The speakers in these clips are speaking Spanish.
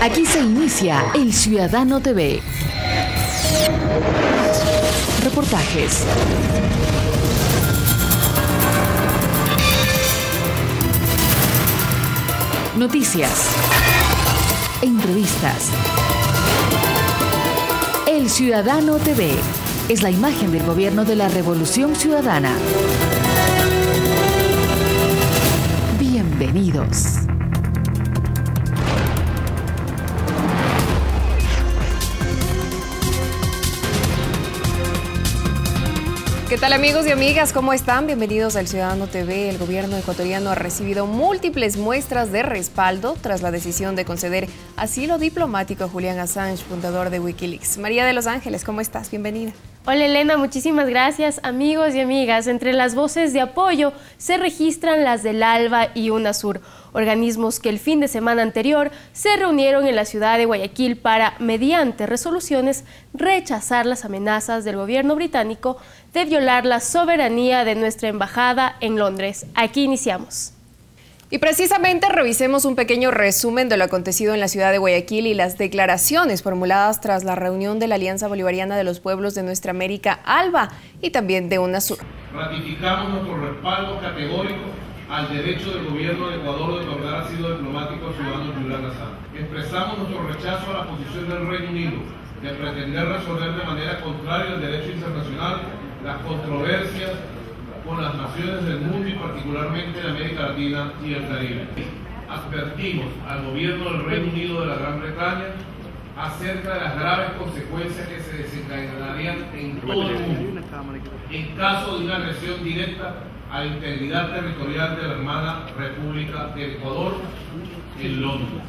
Aquí se inicia El Ciudadano TV. Reportajes. Noticias. Entrevistas. El Ciudadano TV es la imagen del gobierno de la Revolución Ciudadana. Bienvenidos. ¿Qué tal, amigos y amigas? ¿Cómo están? Bienvenidos al Ciudadano TV. El gobierno ecuatoriano ha recibido múltiples muestras de respaldo tras la decisión de conceder asilo diplomático a Julian Assange, fundador de Wikileaks. María de Los Ángeles, ¿cómo estás? Bienvenida. Hola Elena, muchísimas gracias. Amigos y amigas, entre las voces de apoyo se registran las del ALBA y UNASUR, organismos que el fin de semana anterior se reunieron en la ciudad de Guayaquil para, mediante resoluciones, rechazar las amenazas del gobierno británico de violar la soberanía de nuestra embajada en Londres. Aquí iniciamos. Y precisamente revisemos un pequeño resumen de lo acontecido en la ciudad de Guayaquil y las declaraciones formuladas tras la reunión de la Alianza Bolivariana de los Pueblos de Nuestra América, ALBA, y también de UNASUR. Ratificamos nuestro respaldo categórico al derecho del gobierno de Ecuador de otorgar asilo diplomático al ciudadano Julian Assange. Expresamos nuestro rechazo a la posición del Reino Unido de pretender resolver de manera contraria al derecho internacional las controversias con las naciones del mundo y particularmente de América Latina y el Caribe. Advertimos al gobierno del Reino Unido de la Gran Bretaña acerca de las graves consecuencias que se desencadenarían en todo el mundo en caso de una agresión directa a la integridad territorial de la hermana República de Ecuador en Londres.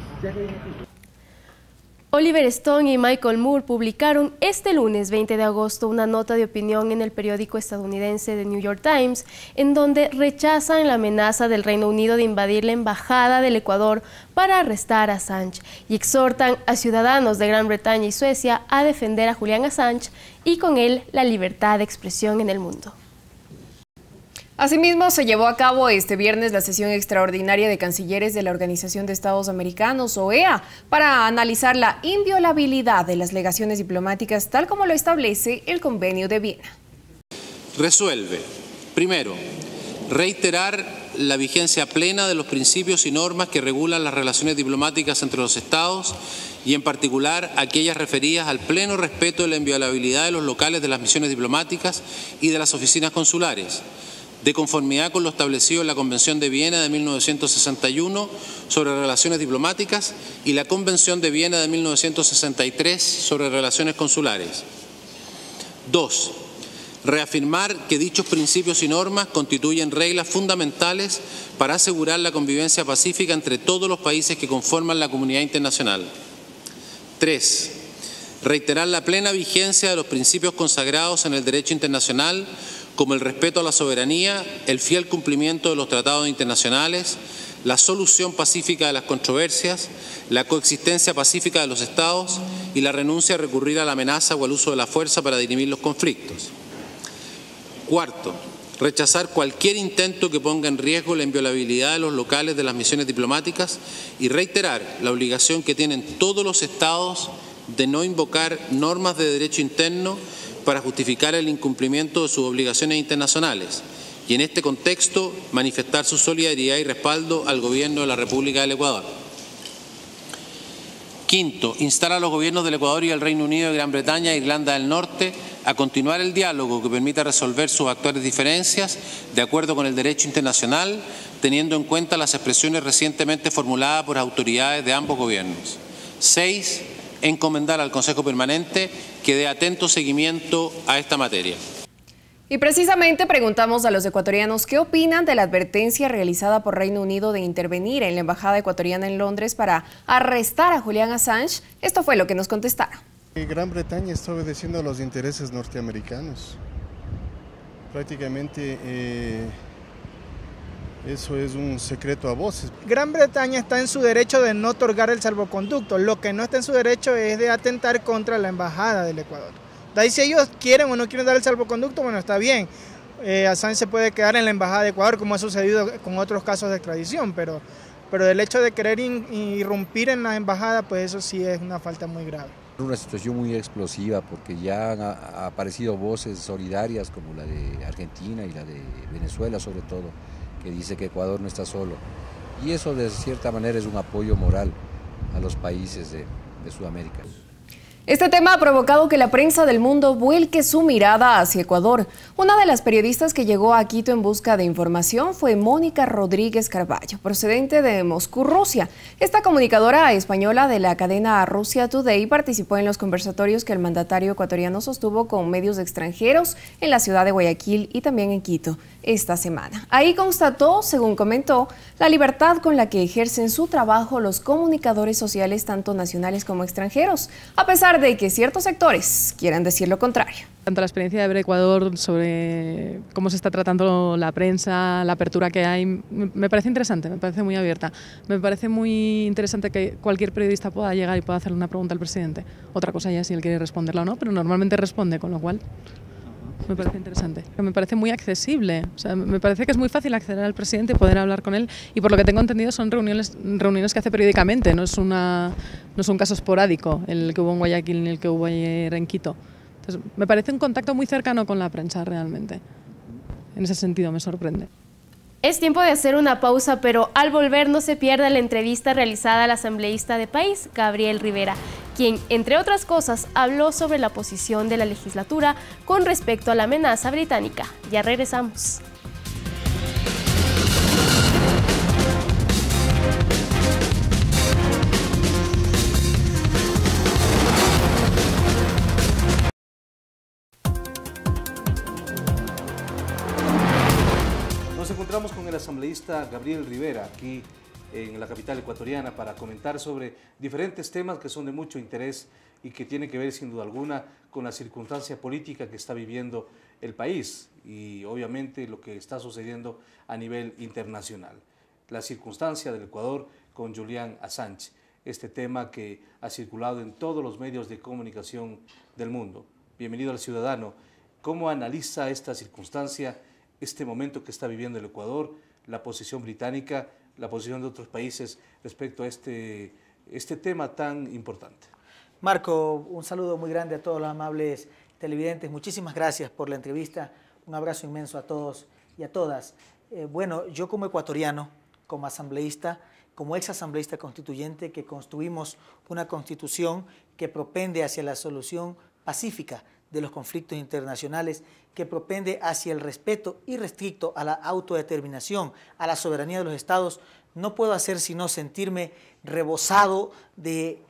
Oliver Stone y Michael Moore publicaron este lunes 20 de agosto una nota de opinión en el periódico estadounidense The New York Times, en donde rechazan la amenaza del Reino Unido de invadir la embajada del Ecuador para arrestar a Assange y exhortan a ciudadanos de Gran Bretaña y Suecia a defender a Julian Assange y con él la libertad de expresión en el mundo. Asimismo, se llevó a cabo este viernes la sesión extraordinaria de cancilleres de la Organización de Estados Americanos, OEA, para analizar la inviolabilidad de las legaciones diplomáticas, tal como lo establece el Convenio de Viena. Resuelve, primero, reiterar la vigencia plena de los principios y normas que regulan las relaciones diplomáticas entre los Estados y en particular aquellas referidas al pleno respeto de la inviolabilidad de los locales de las misiones diplomáticas y de las oficinas consulares, de conformidad con lo establecido en la Convención de Viena de 1961 sobre relaciones diplomáticas y la Convención de Viena de 1963 sobre relaciones consulares. 2. Reafirmar que dichos principios y normas constituyen reglas fundamentales para asegurar la convivencia pacífica entre todos los países que conforman la comunidad internacional. 3. Reiterar la plena vigencia de los principios consagrados en el derecho internacional, como el respeto a la soberanía, el fiel cumplimiento de los tratados internacionales, la solución pacífica de las controversias, la coexistencia pacífica de los Estados y la renuncia a recurrir a la amenaza o al uso de la fuerza para dirimir los conflictos. 4. Rechazar cualquier intento que ponga en riesgo la inviolabilidad de los locales de las misiones diplomáticas y reiterar la obligación que tienen todos los Estados de no invocar normas de derecho interno para justificar el incumplimiento de sus obligaciones internacionales y en este contexto manifestar su solidaridad y respaldo al gobierno de la República del Ecuador. 5. Instar a los gobiernos del Ecuador y del Reino Unido de Gran Bretaña e Irlanda del Norte a continuar el diálogo que permita resolver sus actuales diferencias de acuerdo con el derecho internacional, teniendo en cuenta las expresiones recientemente formuladas por autoridades de ambos gobiernos. 6. Encomendar al Consejo Permanente que dé atento seguimiento a esta materia. Y precisamente preguntamos a los ecuatorianos qué opinan de la advertencia realizada por Reino Unido de intervenir en la embajada ecuatoriana en Londres para arrestar a Julian Assange. Esto fue lo que nos contestaron. Gran Bretaña está obedeciendo a los intereses norteamericanos. Prácticamente eso es un secreto a voces. Gran Bretaña está en su derecho de no otorgar el salvoconducto. Lo que no está en su derecho es de atentar contra la embajada del Ecuador. De ahí si ellos quieren o no quieren dar el salvoconducto, bueno, está bien. Assange se puede quedar en la embajada de Ecuador, como ha sucedido con otros casos de extradición, pero el hecho de querer irrumpir en la embajada, pues eso sí es una falta muy grave. Una situación muy explosiva porque ya han aparecido voces solidarias como la de Argentina y la de Venezuela sobre todo, que dice que Ecuador no está solo. Y eso de cierta manera es un apoyo moral a los países de Sudamérica. Este tema ha provocado que la prensa del mundo vuelque su mirada hacia Ecuador. Una de las periodistas que llegó a Quito en busca de información fue Mónica Rodríguez Carballo, procedente de Moscú, Rusia. Esta comunicadora española de la cadena Russia Today participó en los conversatorios que el mandatario ecuatoriano sostuvo con medios extranjeros en la ciudad de Guayaquil y también en Quito esta semana. Ahí constató, según comentó, la libertad con la que ejercen su trabajo los comunicadores sociales tanto nacionales como extranjeros, a pesar de que ciertos sectores quieran decir lo contrario. Tanto la experiencia de ver Ecuador sobre cómo se está tratando la prensa, la apertura que hay, me parece interesante, me parece muy abierta. Me parece muy interesante que cualquier periodista pueda llegar y pueda hacerle una pregunta al presidente. Otra cosa ya si él quiere responderla o no, pero normalmente responde, con lo cual me parece interesante. Me parece muy accesible, o sea, me parece que es muy fácil acceder al presidente y poder hablar con él, y por lo que tengo entendido son reuniones que hace periódicamente, no es un caso esporádico el que hubo en Guayaquil ni el que hubo ayer en Quito. Entonces, me parece un contacto muy cercano con la prensa realmente. En ese sentido me sorprende. Es tiempo de hacer una pausa, pero al volver no se pierda la entrevista realizada al asambleísta de País, Gabriel Rivera, quien, entre otras cosas, habló sobre la posición de la legislatura con respecto a la amenaza británica. Ya regresamos. Nos encontramos con el asambleísta Gabriel Rivera aquí en la capital ecuatoriana para comentar sobre diferentes temas que son de mucho interés y que tienen que ver sin duda alguna con la circunstancia política que está viviendo el país y obviamente lo que está sucediendo a nivel internacional. La circunstancia del Ecuador con Julian Assange, este tema que ha circulado en todos los medios de comunicación del mundo. Bienvenido al Ciudadano. ¿Cómo analiza esta circunstancia, este momento que está viviendo el Ecuador, la posición británica, la posición de otros países respecto a este tema tan importante? Marco, un saludo muy grande a todos los amables televidentes. Muchísimas gracias por la entrevista. Un abrazo inmenso a todos y a todas. Bueno, yo como ecuatoriano, como asambleísta, como ex asambleísta constituyente, que construimos una constitución que propende hacia la solución pacífica de los conflictos internacionales, que propende hacia el respeto irrestricto a la autodeterminación, a la soberanía de los estados, no puedo hacer sino sentirme rebosado de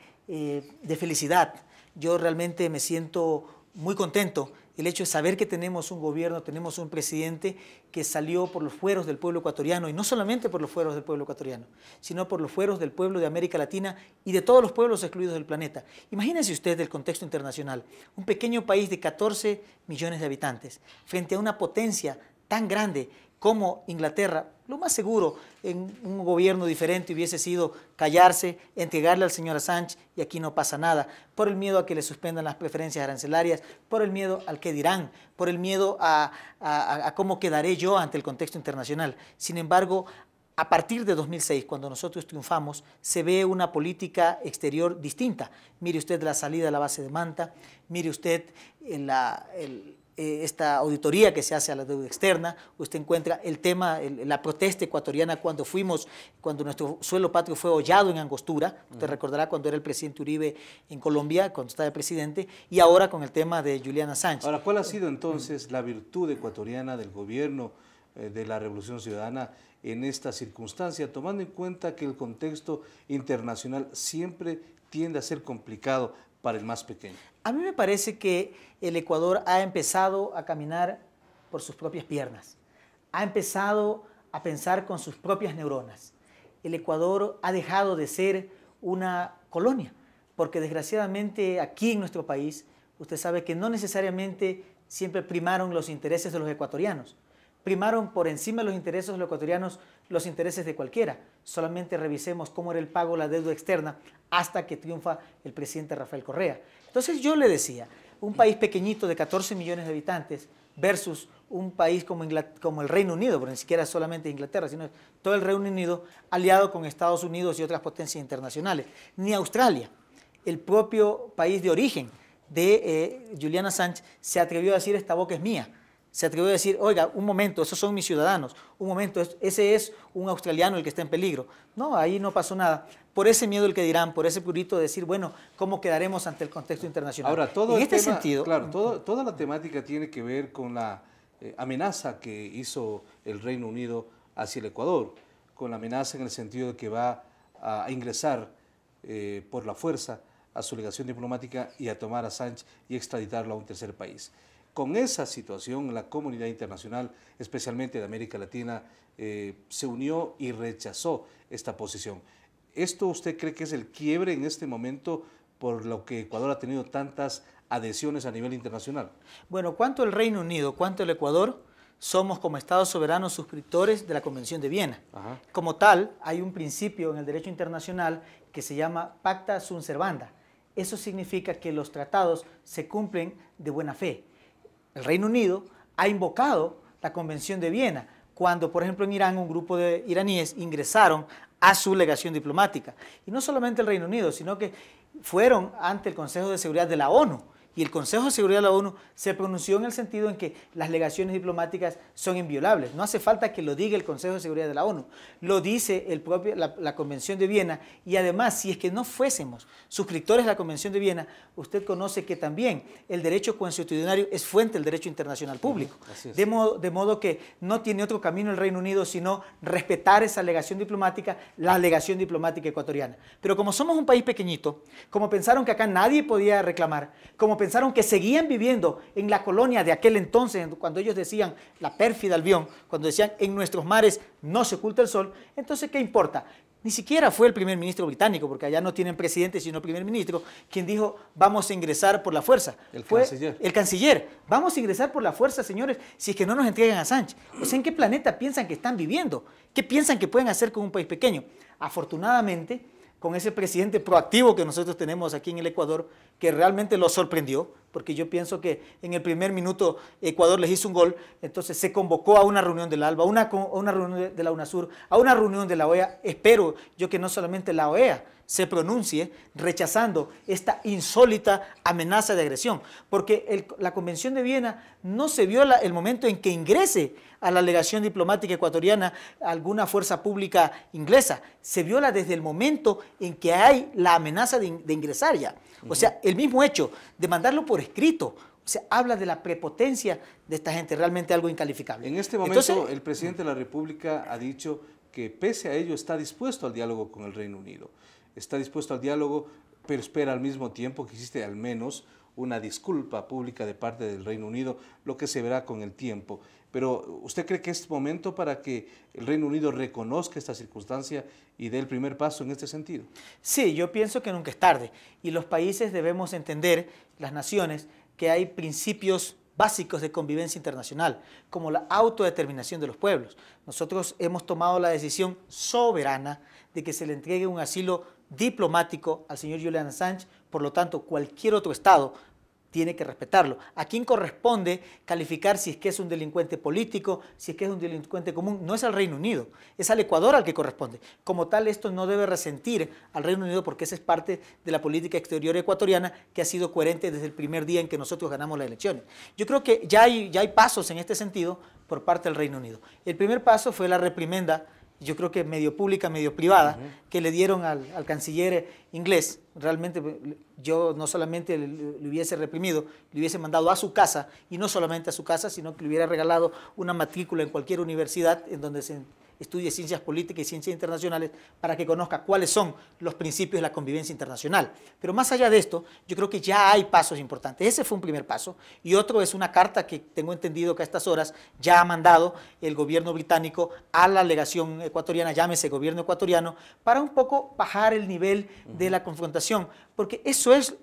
felicidad. Yo realmente me siento muy contento. El hecho de saber que tenemos un gobierno, tenemos un presidente que salió por los fueros del pueblo ecuatoriano, y no solamente por los fueros del pueblo ecuatoriano, sino por los fueros del pueblo de América Latina y de todos los pueblos excluidos del planeta. Imagínense usted el contexto internacional, un pequeño país de 14 millones de habitantes, frente a una potencia tan grande como Inglaterra. Lo más seguro en un gobierno diferente hubiese sido callarse, entregarle al señor Assange y aquí no pasa nada, por el miedo a que le suspendan las preferencias arancelarias, por el miedo al que dirán, por el miedo a cómo quedaré yo ante el contexto internacional. Sin embargo, a partir de 2006, cuando nosotros triunfamos, se ve una política exterior distinta. Mire usted la salida de la base de Manta, mire usted esta auditoría que se hace a la deuda externa, usted encuentra el tema, la protesta ecuatoriana cuando nuestro suelo patrio fue hollado en Angostura, usted recordará cuando era el presidente Uribe en Colombia, cuando estaba de presidente, y ahora con el tema de Julian Assange. Ahora, ¿cuál ha sido entonces la virtud ecuatoriana del gobierno de la Revolución Ciudadana en esta circunstancia, tomando en cuenta que el contexto internacional siempre tiende a ser complicado para el más pequeño? A mí me parece que el Ecuador ha empezado a caminar por sus propias piernas, ha empezado a pensar con sus propias neuronas. El Ecuador ha dejado de ser una colonia, porque desgraciadamente aquí en nuestro país, usted sabe que no necesariamente siempre primaron los intereses de los ecuatorianos. Primaron por encima de los intereses de los ecuatorianos los intereses de cualquiera. Solamente revisemos cómo era el pago de la deuda externa hasta que triunfa el presidente Rafael Correa. Entonces yo le decía, un país pequeñito de 14 millones de habitantes versus un país como el Reino Unido, porque ni siquiera solamente Inglaterra, sino todo el Reino Unido aliado con Estados Unidos y otras potencias internacionales. Ni Australia, el propio país de origen de Julian Assange, se atrevió a decir: esta boca es mía. Se atrevió a decir: oiga, un momento, esos son mis ciudadanos, un momento, ese es un australiano el que está en peligro. No, ahí no pasó nada. Por ese miedo el que dirán, por ese purito de decir, bueno, ¿cómo quedaremos ante el contexto internacional? Ahora, todo en el este tema, sentido, claro, toda la temática tiene que ver con la amenaza que hizo el Reino Unido hacia el Ecuador, con la amenaza en el sentido de que va a ingresar por la fuerza a su legación diplomática y a tomar a Assange y extraditarlo a un tercer país. Con esa situación, la comunidad internacional, especialmente de América Latina, se unió y rechazó esta posición. ¿Esto usted cree que es el quiebre en este momento por lo que Ecuador ha tenido tantas adhesiones a nivel internacional? Bueno, cuanto el Reino Unido, cuanto el Ecuador, somos como Estados soberanos suscriptores de la Convención de Viena. Ajá. Como tal, hay un principio en el derecho internacional que se llama pacta sunt servanda. Eso significa que los tratados se cumplen de buena fe. El Reino Unido ha invocado la Convención de Viena cuando, por ejemplo, en Irán un grupo de iraníes ingresaron a su legación diplomática. Y no solamente el Reino Unido, sino que fueron ante el Consejo de Seguridad de la ONU. Y el Consejo de Seguridad de la ONU se pronunció en el sentido en que las legaciones diplomáticas son inviolables. No hace falta que lo diga el Consejo de Seguridad de la ONU, lo dice la Convención de Viena. Y además, si es que no fuésemos suscriptores de la Convención de Viena, usted conoce que también el derecho consuetudinario es fuente del derecho internacional público. De modo que no tiene otro camino el Reino Unido sino respetar esa legación diplomática, la legación diplomática ecuatoriana. Pero como somos un país pequeñito, como pensaron que acá nadie podía reclamar, como pensaron que seguían viviendo en la colonia de aquel entonces, cuando ellos decían, la pérfida Albión, cuando decían, en nuestros mares no se oculta el sol, entonces, ¿qué importa? Ni siquiera fue el primer ministro británico, porque allá no tienen presidente, sino primer ministro, quien dijo, vamos a ingresar por la fuerza. El canciller. Vamos a ingresar por la fuerza, señores, si es que no nos entregan a Assange. O sea, ¿en qué planeta piensan que están viviendo? ¿Qué piensan que pueden hacer con un país pequeño? Afortunadamente, con ese presidente proactivo que nosotros tenemos aquí en el Ecuador, que realmente lo sorprendió, porque yo pienso que en el primer minuto Ecuador les hizo un gol, entonces se convocó a una reunión del ALBA, a una reunión de la UNASUR, a una reunión de la OEA. Espero yo que no solamente la OEA se pronuncie rechazando esta insólita amenaza de agresión, porque la Convención de Viena no se vio el momento en que ingrese a la legación diplomática ecuatoriana alguna fuerza pública inglesa, se viola desde el momento en que hay la amenaza de ingresar ya. O sea, el mismo hecho de mandarlo por escrito, o sea, habla de la prepotencia de esta gente, realmente algo incalificable. En este momento, entonces, el presidente de la República ha dicho que pese a ello está dispuesto al diálogo con el Reino Unido. Está dispuesto al diálogo, pero espera al mismo tiempo que existe al menos una disculpa pública de parte del Reino Unido, lo que se verá con el tiempo. Pero ¿usted cree que es momento para que el Reino Unido reconozca esta circunstancia y dé el primer paso en este sentido? Sí, yo pienso que nunca es tarde. Y los países debemos entender, las naciones, que hay principios básicos de convivencia internacional, como la autodeterminación de los pueblos. Nosotros hemos tomado la decisión soberana de que se le entregue un asilo diplomático al señor Julian Assange, por lo tanto, cualquier otro Estado tiene que respetarlo. ¿A quién corresponde calificar si es que es un delincuente político, si es que es un delincuente común? No es al Reino Unido, es al Ecuador al que corresponde. Como tal, esto no debe resentir al Reino Unido porque esa es parte de la política exterior ecuatoriana que ha sido coherente desde el primer día en que nosotros ganamos las elecciones. Yo creo que ya hay pasos en este sentido por parte del Reino Unido. El primer paso fue la reprimenda, yo creo que medio pública, medio privada, que le dieron al canciller inglés. Realmente yo no solamente le hubiese reprimido, le hubiese mandado a su casa, y no solamente a su casa, sino que le hubiera regalado una matrícula en cualquier universidad en donde se estudie ciencias políticas y ciencias internacionales para que conozca cuáles son los principios de la convivencia internacional. Pero más allá de esto, yo creo que ya hay pasos importantes. Ese fue un primer paso, y otro es una carta que tengo entendido que a estas horas ya ha mandado el gobierno británico a la legación ecuatoriana, llámese gobierno ecuatoriano, para un poco bajar el nivel de la confrontación, porque eso es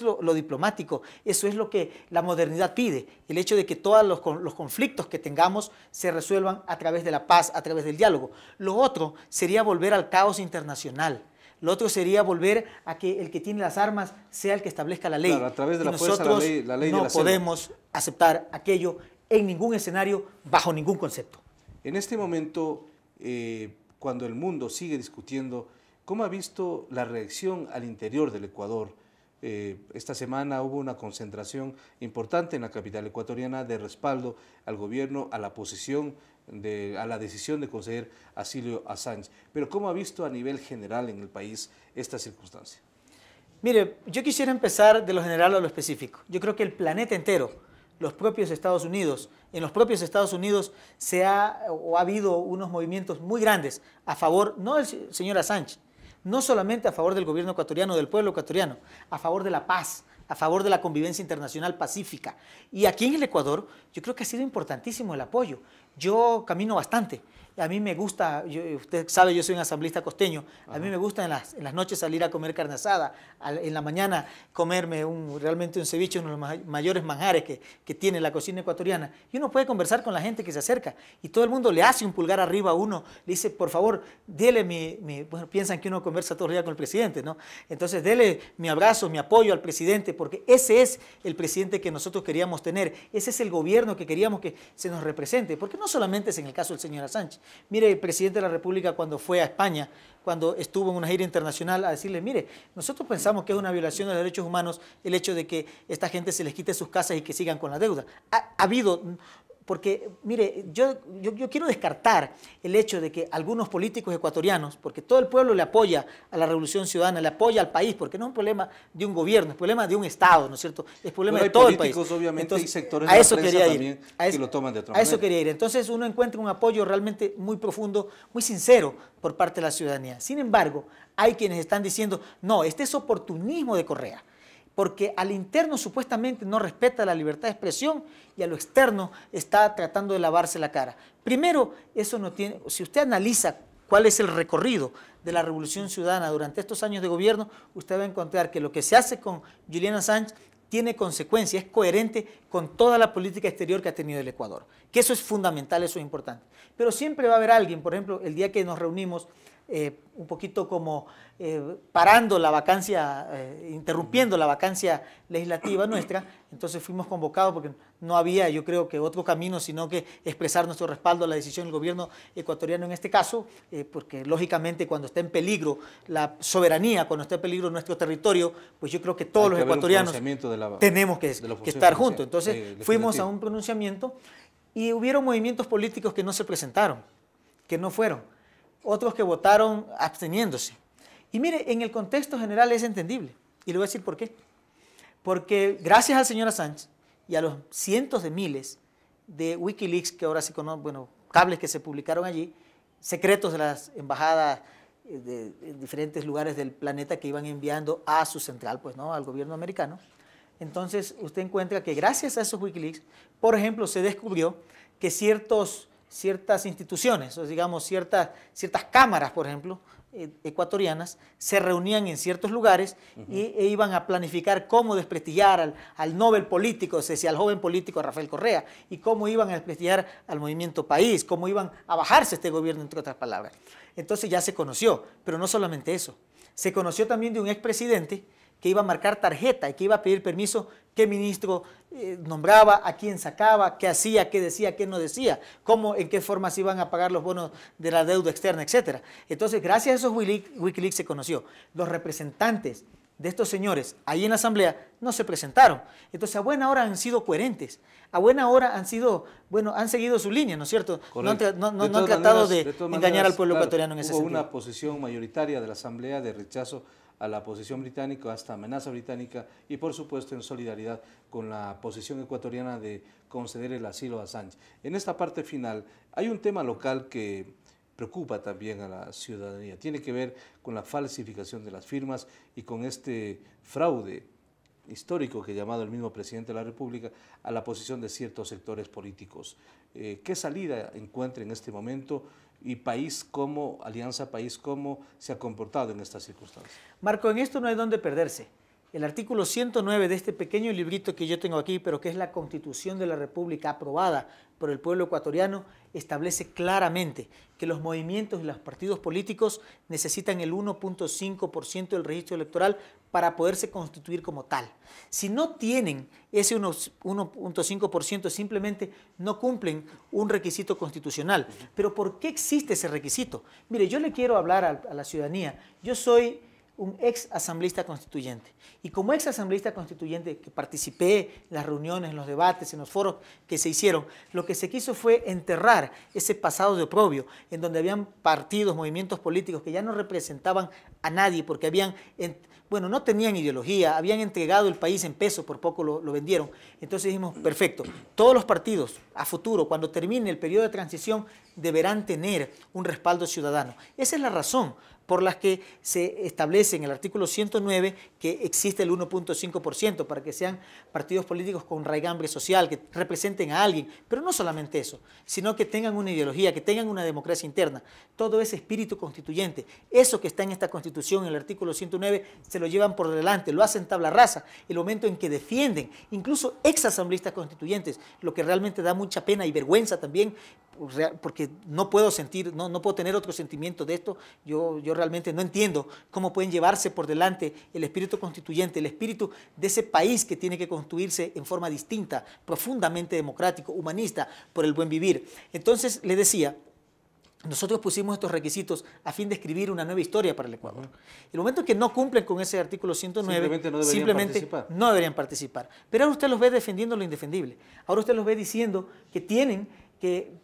lo diplomático, eso es lo que la modernidad pide, el hecho de que todos los conflictos que tengamos se resuelvan a través de la paz, a través del diálogo. Lo otro sería volver al caos internacional. Lo otro sería volver a que el que tiene las armas sea el que establezca la ley. Claro, a través de la fuerza, nosotros la ley no de la selva. podemos aceptar aquello en ningún escenario, bajo ningún concepto. En este momento, cuando el mundo sigue discutiendo, ¿cómo ha visto la reacción al interior del Ecuador? Esta semana hubo una concentración importante en la capital ecuatoriana de respaldo al gobierno, a la posición, a la decisión de conceder asilo a Sánchez. Pero ¿cómo ha visto a nivel general en el país esta circunstancia? Mire, yo quisiera empezar de lo general a lo específico. Yo creo que el planeta entero, los propios Estados Unidos, en los propios Estados Unidos ha habido unos movimientos muy grandes a favor, no del señor Assange, no solamente a favor del gobierno ecuatoriano, del pueblo ecuatoriano, a favor de la paz, a favor de la convivencia internacional pacífica. Y aquí en el Ecuador, yo creo que ha sido importantísimo el apoyo. Yo camino bastante. A mí me gusta, usted sabe, yo soy un asambleísta costeño, a mí me gusta en las noches salir a comer carne asada, en la mañana comerme realmente un ceviche, uno de los mayores manjares que tiene la cocina ecuatoriana, y uno puede conversar con la gente que se acerca, y todo el mundo le hace un pulgar arriba a uno, le dice, por favor, dele bueno, piensan que uno conversa todos los días con el presidente, ¿no? Entonces, dele mi abrazo, mi apoyo al presidente, porque ese es el presidente que nosotros queríamos tener, ese es el gobierno que queríamos que se nos represente, porque no solamente es en el caso del señor Assange. Mire, el presidente de la República cuando fue a España, cuando estuvo en una gira internacional a decirle, mire, nosotros pensamos que es una violación de los derechos humanos el hecho de que esta gente se les quite sus casas y que sigan con la deuda. Ha habido... Porque, mire, yo quiero descartar el hecho de que algunos políticos ecuatorianos, porque todo el pueblo le apoya a la Revolución Ciudadana, le apoya al país, porque no es un problema de un gobierno, es un problema de un Estado, ¿no es cierto? Es problema de todo el país. Obviamente, entonces, y sectores a eso de la prensa quería también ir. Que lo toman de otra manera. A eso manera. quería ir. Entonces uno encuentra un apoyo realmente muy profundo, muy sincero por parte de la ciudadanía. Sin embargo, hay quienes están diciendo, no, este es oportunismo de Correa, porque al interno supuestamente no respeta la libertad de expresión y a lo externo está tratando de lavarse la cara. Primero, eso no tiene, si usted analiza cuál es el recorrido de la Revolución Ciudadana durante estos años de gobierno, usted va a encontrar que lo que se hace con Julian Assange tiene consecuencias, es coherente con toda la política exterior que ha tenido el Ecuador, que eso es fundamental, eso es importante. Pero siempre va a haber alguien, por ejemplo, el día que nos reunimos, un poquito como parando la vacancia, interrumpiendo la vacancia legislativa nuestra, entonces fuimos convocados porque no había, yo creo que otro camino sino que expresar nuestro respaldo a la decisión del gobierno ecuatoriano en este caso, porque lógicamente cuando está en peligro la soberanía, cuando está en peligro nuestro territorio, pues yo creo que todos los ecuatorianos tenemos que estar juntos. Entonces fuimos a un pronunciamiento y hubieron movimientos políticos que no se presentaron, que no fueron. Otros que votaron absteniéndose. Y mire, en el contexto general es entendible. Y le voy a decir por qué. Porque gracias al señor Assange y a los cientos de miles de Wikileaks que ahora se conocen, bueno, cables que se publicaron allí, secretos de las embajadas de diferentes lugares del planeta que iban enviando a su central, pues, ¿no?, al gobierno americano. Entonces, usted encuentra que gracias a esos Wikileaks, por ejemplo, se descubrió que ciertas instituciones, o digamos ciertas cámaras, por ejemplo, ecuatorianas, se reunían en ciertos lugares e iban a planificar cómo desprestigiar al Nobel político, es decir, al joven político Rafael Correa, y cómo iban a desprestigiar al Movimiento País, cómo iban a bajarse este gobierno, entre otras palabras. Entonces ya se conoció, pero no solamente eso, se conoció también de un expresidente que iba a marcar tarjeta y que iba a pedir permiso qué ministro nombraba, a quién sacaba, qué hacía, qué decía, qué no decía, cómo, en qué forma se iban a pagar los bonos de la deuda externa, etc. Entonces, gracias a esos Wikileaks se conoció. Los representantes de estos señores ahí en la asamblea no se presentaron. Entonces, a buena hora han sido coherentes, a buena hora han sido, bueno, han seguido su línea, ¿no es cierto? No han tratado de engañar al pueblo ecuatoriano en ese sentido. Hubo una posición mayoritaria de la asamblea de rechazo a la posición británica, hasta amenaza británica, y por supuesto en solidaridad con la posición ecuatoriana de conceder el asilo a Assange. En esta parte final hay un tema local que preocupa también a la ciudadanía, tiene que ver con la falsificación de las firmas y con este fraude histórico que ha llamado el mismo presidente de la República a la posición de ciertos sectores políticos. ¿Qué salida encuentra en este momento? Y país como, Alianza País, ¿cómo se ha comportado en estas circunstancias? Marco, en esto no hay dónde perderse. El artículo 109 de este pequeño librito que yo tengo aquí, pero que es la Constitución de la República aprobada por el pueblo ecuatoriano, establece claramente que los movimientos y los partidos políticos necesitan el 1.5% del registro electoral para poderse constituir como tal. Si no tienen ese 1.5%, simplemente no cumplen un requisito constitucional. ¿Pero por qué existe ese requisito? Mire, yo le quiero hablar a la ciudadanía. Yo soy un ex asambleísta constituyente. Y como ex asambleísta constituyente que participé en las reuniones, en los debates, en los foros que se hicieron, lo que se quiso fue enterrar ese pasado de oprobio, en donde habían partidos, movimientos políticos que ya no representaban a nadie porque habían, bueno, no tenían ideología, habían entregado el país en peso, por poco lo vendieron. Entonces dijimos, perfecto, todos los partidos a futuro, cuando termine el periodo de transición, deberán tener un respaldo ciudadano. Esa es la razón por las que se establece en el artículo 109 que existe el 1.5% para que sean partidos políticos con raigambre social, que representen a alguien, pero no solamente eso, sino que tengan una ideología, que tengan una democracia interna, todo ese espíritu constituyente, eso que está en esta Constitución, en el artículo 109, se lo llevan por delante, lo hacen tabla rasa, el momento en que defienden, incluso ex asambleístas constituyentes, lo que realmente da mucha pena y vergüenza también, porque no puedo sentir, no puedo tener otro sentimiento de esto. Yo realmente no entiendo cómo pueden llevarse por delante el espíritu constituyente, el espíritu de ese país que tiene que construirse en forma distinta, profundamente democrático, humanista, por el buen vivir. Entonces, le decía, nosotros pusimos estos requisitos a fin de escribir una nueva historia para el Ecuador. El momento en que no cumplen con ese artículo 109, simplemente no deberían participar. Pero ahora usted los ve defendiendo lo indefendible. Ahora usted los ve diciendo que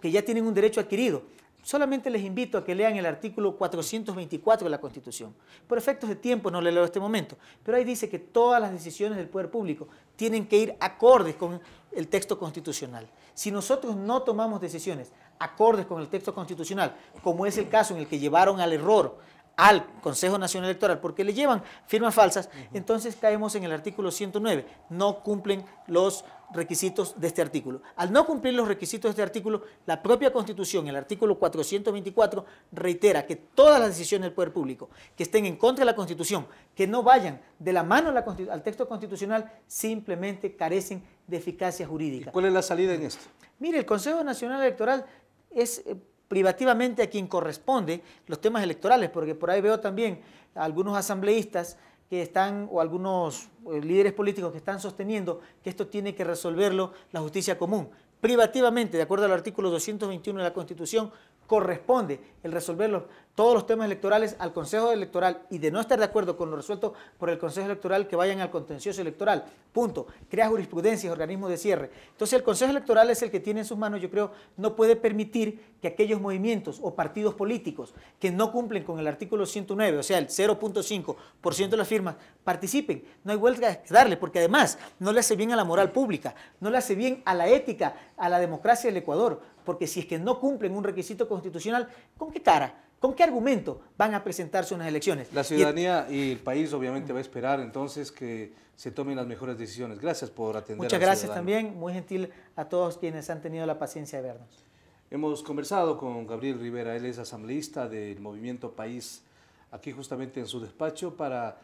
ya tienen un derecho adquirido. Solamente les invito a que lean el artículo 424 de la Constitución. Por efectos de tiempo no le leo en este momento, pero ahí dice que todas las decisiones del poder público tienen que ir acordes con el texto constitucional. Si nosotros no tomamos decisiones acordes con el texto constitucional, como es el caso en el que llevaron al error al Consejo Nacional Electoral, porque le llevan firmas falsas, entonces caemos en el artículo 109. No cumplen los requisitos de este artículo. Al no cumplir los requisitos de este artículo, la propia Constitución, el artículo 424, reitera que todas las decisiones del poder público que estén en contra de la Constitución, que no vayan de la mano al texto constitucional, simplemente carecen de eficacia jurídica. ¿Y cuál es la salida en esto? Mire, el Consejo Nacional Electoral es privativamente a quien corresponde los temas electorales, porque por ahí veo también a algunos asambleístas que están, o algunos líderes políticos que están sosteniendo que esto tiene que resolverlo la justicia común. Privativamente, de acuerdo al artículo 221 de la Constitución, corresponde el resolver todos los temas electorales al Consejo Electoral, y de no estar de acuerdo con lo resuelto por el Consejo Electoral, que vayan al contencioso electoral. Punto. Crea jurisprudencias, organismos de cierre. Entonces el Consejo Electoral es el que tiene en sus manos, yo creo, no puede permitir que aquellos movimientos o partidos políticos que no cumplen con el artículo 109, o sea, el 0.5% de las firmas, participen. No hay vuelta que darle, porque además no le hace bien a la moral pública, no le hace bien a la ética, a la democracia del Ecuador, porque si es que no cumplen un requisito constitucional, ¿con qué cara? ¿Con qué argumento van a presentarse unas elecciones? La ciudadanía y el país obviamente va a esperar entonces que se tomen las mejores decisiones. Gracias por atender. Muchas gracias también, muy gentil a todos quienes han tenido la paciencia de vernos. Hemos conversado con Gabriel Rivera, él es asambleísta del Movimiento País, aquí justamente en su despacho para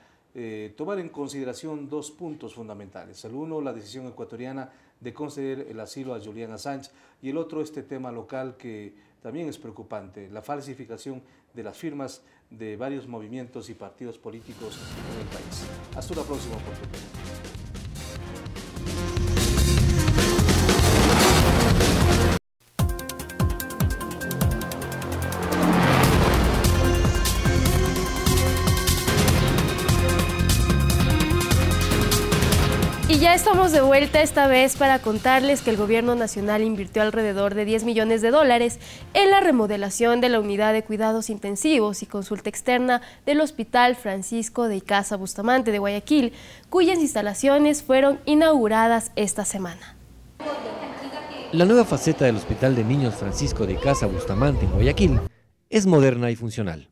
tomar en consideración dos puntos fundamentales. El uno, la decisión ecuatoriana de conceder el asilo a Julian Assange, y el otro, este tema local que también es preocupante, la falsificación de las firmas de varios movimientos y partidos políticos en el país. Hasta una próxima oportunidad. Y ya estamos de vuelta, esta vez para contarles que el gobierno nacional invirtió alrededor de $10 millones en la remodelación de la unidad de cuidados intensivos y consulta externa del Hospital Francisco de Icaza Bustamante de Guayaquil, cuyas instalaciones fueron inauguradas esta semana. La nueva faceta del Hospital de Niños Francisco de Icaza Bustamante en Guayaquil es moderna y funcional.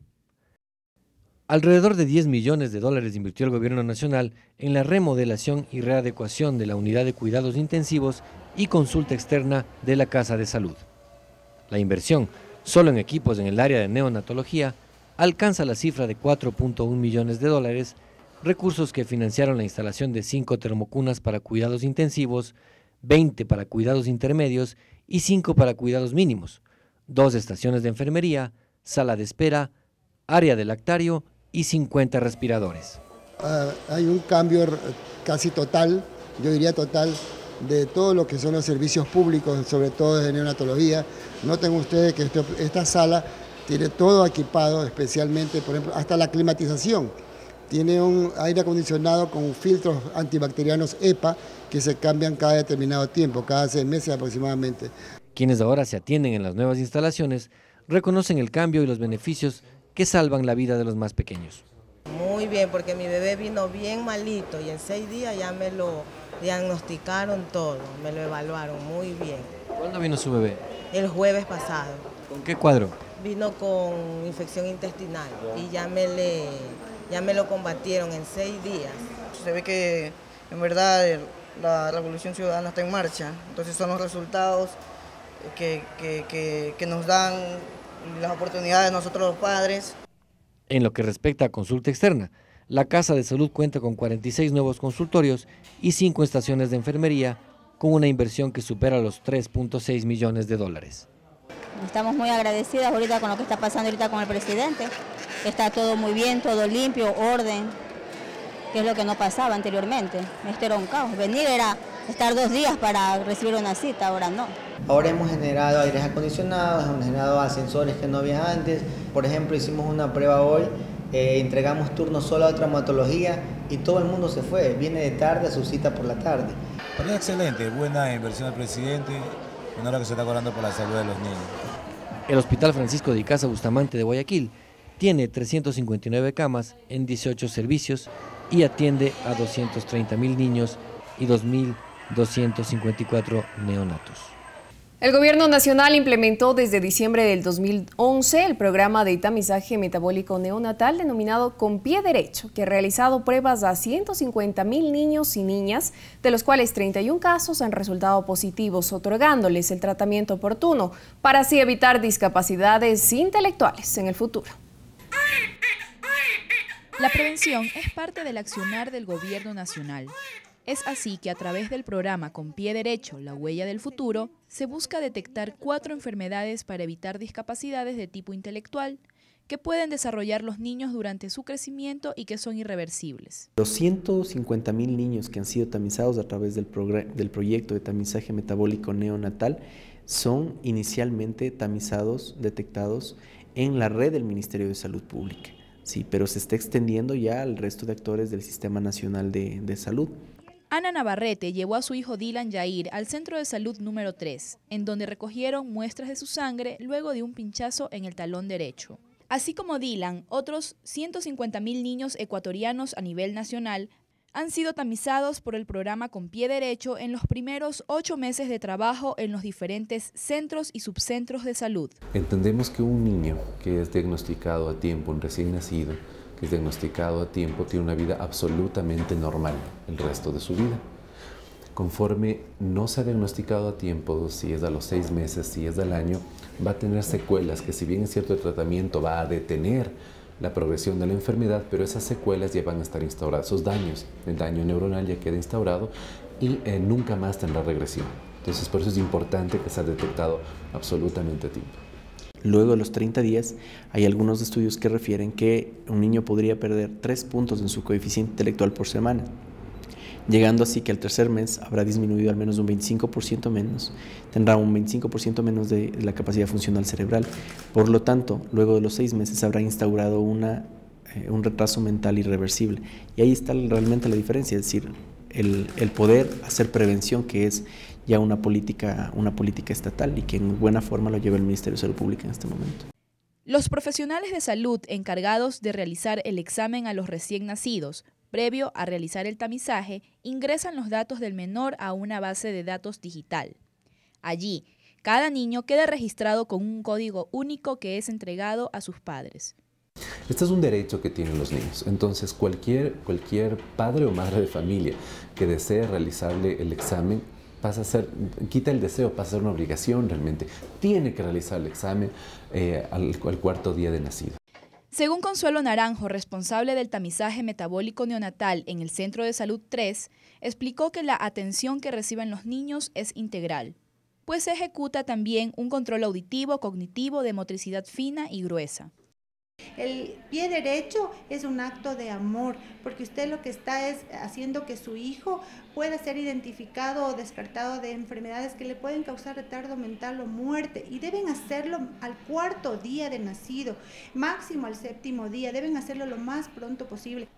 Alrededor de $10 millones invirtió el gobierno nacional en la remodelación y readecuación de la unidad de cuidados intensivos y consulta externa de la Casa de Salud. La inversión, solo en equipos en el área de neonatología, alcanza la cifra de $4.1 millones, recursos que financiaron la instalación de 5 termocunas para cuidados intensivos, 20 para cuidados intermedios y 5 para cuidados mínimos, 2 estaciones de enfermería, sala de espera, área de lactario y 50 respiradores. Hay un cambio casi total, yo diría total, de todo lo que son los servicios públicos, sobre todo de neonatología. Noten ustedes que esta sala tiene todo equipado, especialmente, por ejemplo, hasta la climatización. Tiene un aire acondicionado con filtros antibacterianos EPA que se cambian cada determinado tiempo, cada 6 meses aproximadamente. Quienes ahora se atienden en las nuevas instalaciones reconocen el cambio y los beneficios que salvan la vida de los más pequeños. Muy bien, porque mi bebé vino bien malito y en 6 días ya me lo diagnosticaron todo, me lo evaluaron muy bien. ¿Cuándo vino su bebé? El jueves pasado. ¿Con qué cuadro? Vino con infección intestinal y ya me lo combatieron en 6 días. Se ve que en verdad la Revolución Ciudadana está en marcha, entonces son los resultados que nos dan las oportunidades nosotros los padres. En lo que respecta a consulta externa, la Casa de Salud cuenta con 46 nuevos consultorios y 5 estaciones de enfermería con una inversión que supera los 3.6 millones de dólares. Estamos muy agradecidas ahorita con lo que está pasando ahorita con el presidente. Está todo muy bien, todo limpio, orden, que es lo que no pasaba anteriormente. Esto era un caos. Venir era estar 2 días para recibir una cita, ahora no. Ahora hemos generado aires acondicionados, hemos generado ascensores que no había antes. Por ejemplo, hicimos una prueba hoy, entregamos turnos solo a traumatología y todo el mundo se fue. Viene de tarde a su cita por la tarde. Pero es excelente, buena inversión del presidente, una hora que se está cobrando por la salud de los niños. El Hospital Francisco de Icaza Bustamante de Guayaquil tiene 359 camas en 18 servicios y atiende a 230.000 niños y 2.254 neonatos. El Gobierno Nacional implementó desde diciembre del 2011 el programa de tamizaje metabólico neonatal denominado Con Pie Derecho, que ha realizado pruebas a 150.000 niños y niñas, de los cuales 31 casos han resultado positivos, otorgándoles el tratamiento oportuno para así evitar discapacidades intelectuales en el futuro. La prevención es parte del accionar del Gobierno Nacional. Es así que a través del programa Con Pie Derecho, la huella del futuro, se busca detectar 4 enfermedades para evitar discapacidades de tipo intelectual que pueden desarrollar los niños durante su crecimiento y que son irreversibles. Los 150.000 niños que han sido tamizados a través del proyecto de tamizaje metabólico neonatal son inicialmente tamizados, detectados en la red del Ministerio de Salud Pública. Sí, pero se está extendiendo ya al resto de actores del Sistema Nacional de Salud. Ana Navarrete llevó a su hijo Dylan Yair al Centro de Salud número 3, en donde recogieron muestras de su sangre luego de un pinchazo en el talón derecho. Así como Dylan, otros 150.000 niños ecuatorianos a nivel nacional han sido tamizados por el programa Con Pie Derecho en los primeros 8 meses de trabajo en los diferentes centros y subcentros de salud. Entendemos que un niño que es diagnosticado a tiempo, un recién nacido, que es diagnosticado a tiempo, tiene una vida absolutamente normal el resto de su vida. Conforme no se ha diagnosticado a tiempo, si es a los 6 meses, si es al año, va a tener secuelas que, si bien es cierto, el tratamiento va a detener la progresión de la enfermedad, pero esas secuelas ya van a estar instauradas, esos daños, el daño neuronal ya queda instaurado y nunca más tendrá regresión. Entonces, por eso es importante que sea detectado absolutamente a tiempo. Luego de los 30 días, hay algunos estudios que refieren que un niño podría perder 3 puntos en su coeficiente intelectual por semana, llegando así que al tercer mes habrá disminuido al menos un 25% menos, tendrá un 25% menos de la capacidad funcional cerebral. Por lo tanto, luego de los 6 meses habrá instaurado un retraso mental irreversible. Y ahí está realmente la diferencia, es decir, el poder hacer prevención, que es ya una política estatal y que en buena forma lo lleva el Ministerio de Salud Pública en este momento. Los profesionales de salud encargados de realizar el examen a los recién nacidos, previo a realizar el tamizaje, ingresan los datos del menor a una base de datos digital. Allí, cada niño queda registrado con un código único que es entregado a sus padres. Este es un derecho que tienen los niños, entonces cualquier padre o madre de familia que desee realizarle el examen pasa a ser, quita el deseo, pasa a ser una obligación realmente. Tiene que realizar el examen al 4.º día de nacido. Según Consuelo Naranjo, responsable del tamizaje metabólico neonatal en el Centro de Salud 3, explicó que la atención que reciben los niños es integral, pues se ejecuta también un control auditivo, cognitivo, de motricidad fina y gruesa. El pie derecho es un acto de amor, porque usted lo que está es haciendo que su hijo pueda ser identificado o descartado de enfermedades que le pueden causar retardo mental o muerte, y deben hacerlo al 4.º día de nacido, máximo al 7.º día, deben hacerlo lo más pronto posible.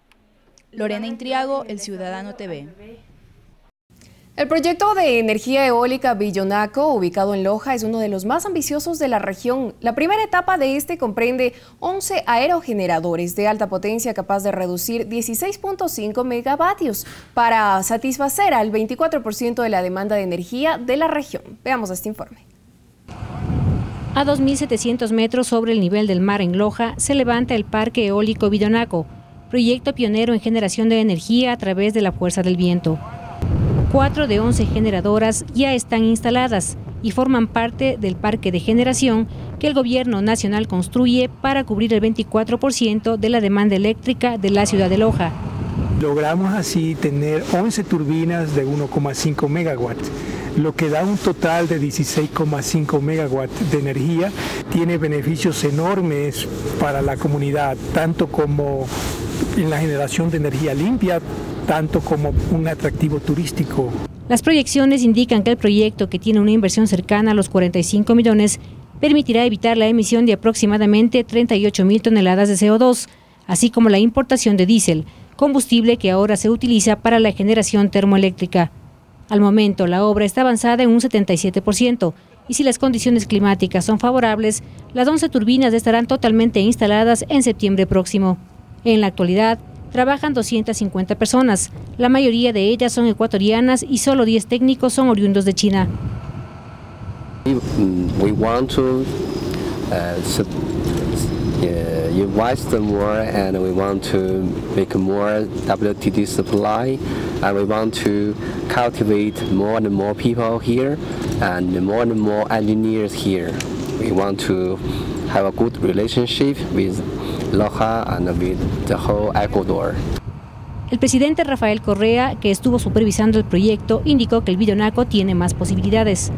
Lorena Intriago, El Ciudadano TV. El proyecto de energía eólica Billonaco, ubicado en Loja, es uno de los más ambiciosos de la región. La primera etapa de este comprende 11 aerogeneradores de alta potencia capaz de reducir 16.5 megavatios para satisfacer al 24% de la demanda de energía de la región. Veamos este informe. A 2.700 metros sobre el nivel del mar en Loja se levanta el Parque Eólico Billonaco, proyecto pionero en generación de energía a través de la fuerza del viento. 4 de 11 generadoras ya están instaladas y forman parte del parque de generación que el Gobierno Nacional construye para cubrir el 24% de la demanda eléctrica de la ciudad de Loja. Logramos así tener 11 turbinas de 1,5 megawatts, lo que da un total de 16,5 megawatts de energía. Tiene beneficios enormes para la comunidad, tanto como en la generación de energía limpia, tanto como un atractivo turístico. Las proyecciones indican que el proyecto, que tiene una inversión cercana a los 45 millones, permitirá evitar la emisión de aproximadamente 38.000 toneladas de CO2, así como la importación de diésel, combustible que ahora se utiliza para la generación termoeléctrica. Al momento, la obra está avanzada en un 77%, y si las condiciones climáticas son favorables, las 11 turbinas estarán totalmente instaladas en septiembre próximo. En la actualidad, trabajan 250 personas, la mayoría de ellas son ecuatorianas y solo 10 técnicos son oriundos de China. We want to invest more, and we want to make more WTD supply, and we want to cultivate more and more people here and more engineers here. We want to have a good relationship with Loja and with the whole Ecuador. El presidente Rafael Correa, que estuvo supervisando el proyecto, indicó que el Billonaco tiene más posibilidades.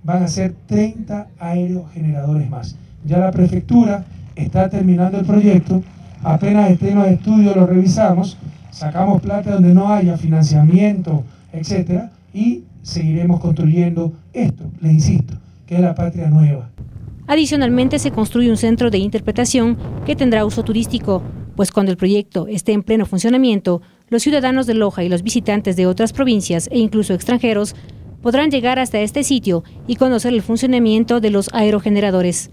Van a ser 30 aerogeneradores más. Ya la prefectura está terminando el proyecto, apenas esté en los estudios lo revisamos, sacamos plata donde no haya financiamiento, etcétera, y seguiremos construyendo esto, les insisto, que es la patria nueva. Adicionalmente, se construye un centro de interpretación que tendrá uso turístico, pues cuando el proyecto esté en pleno funcionamiento, los ciudadanos de Loja y los visitantes de otras provincias e incluso extranjeros podrán llegar hasta este sitio y conocer el funcionamiento de los aerogeneradores.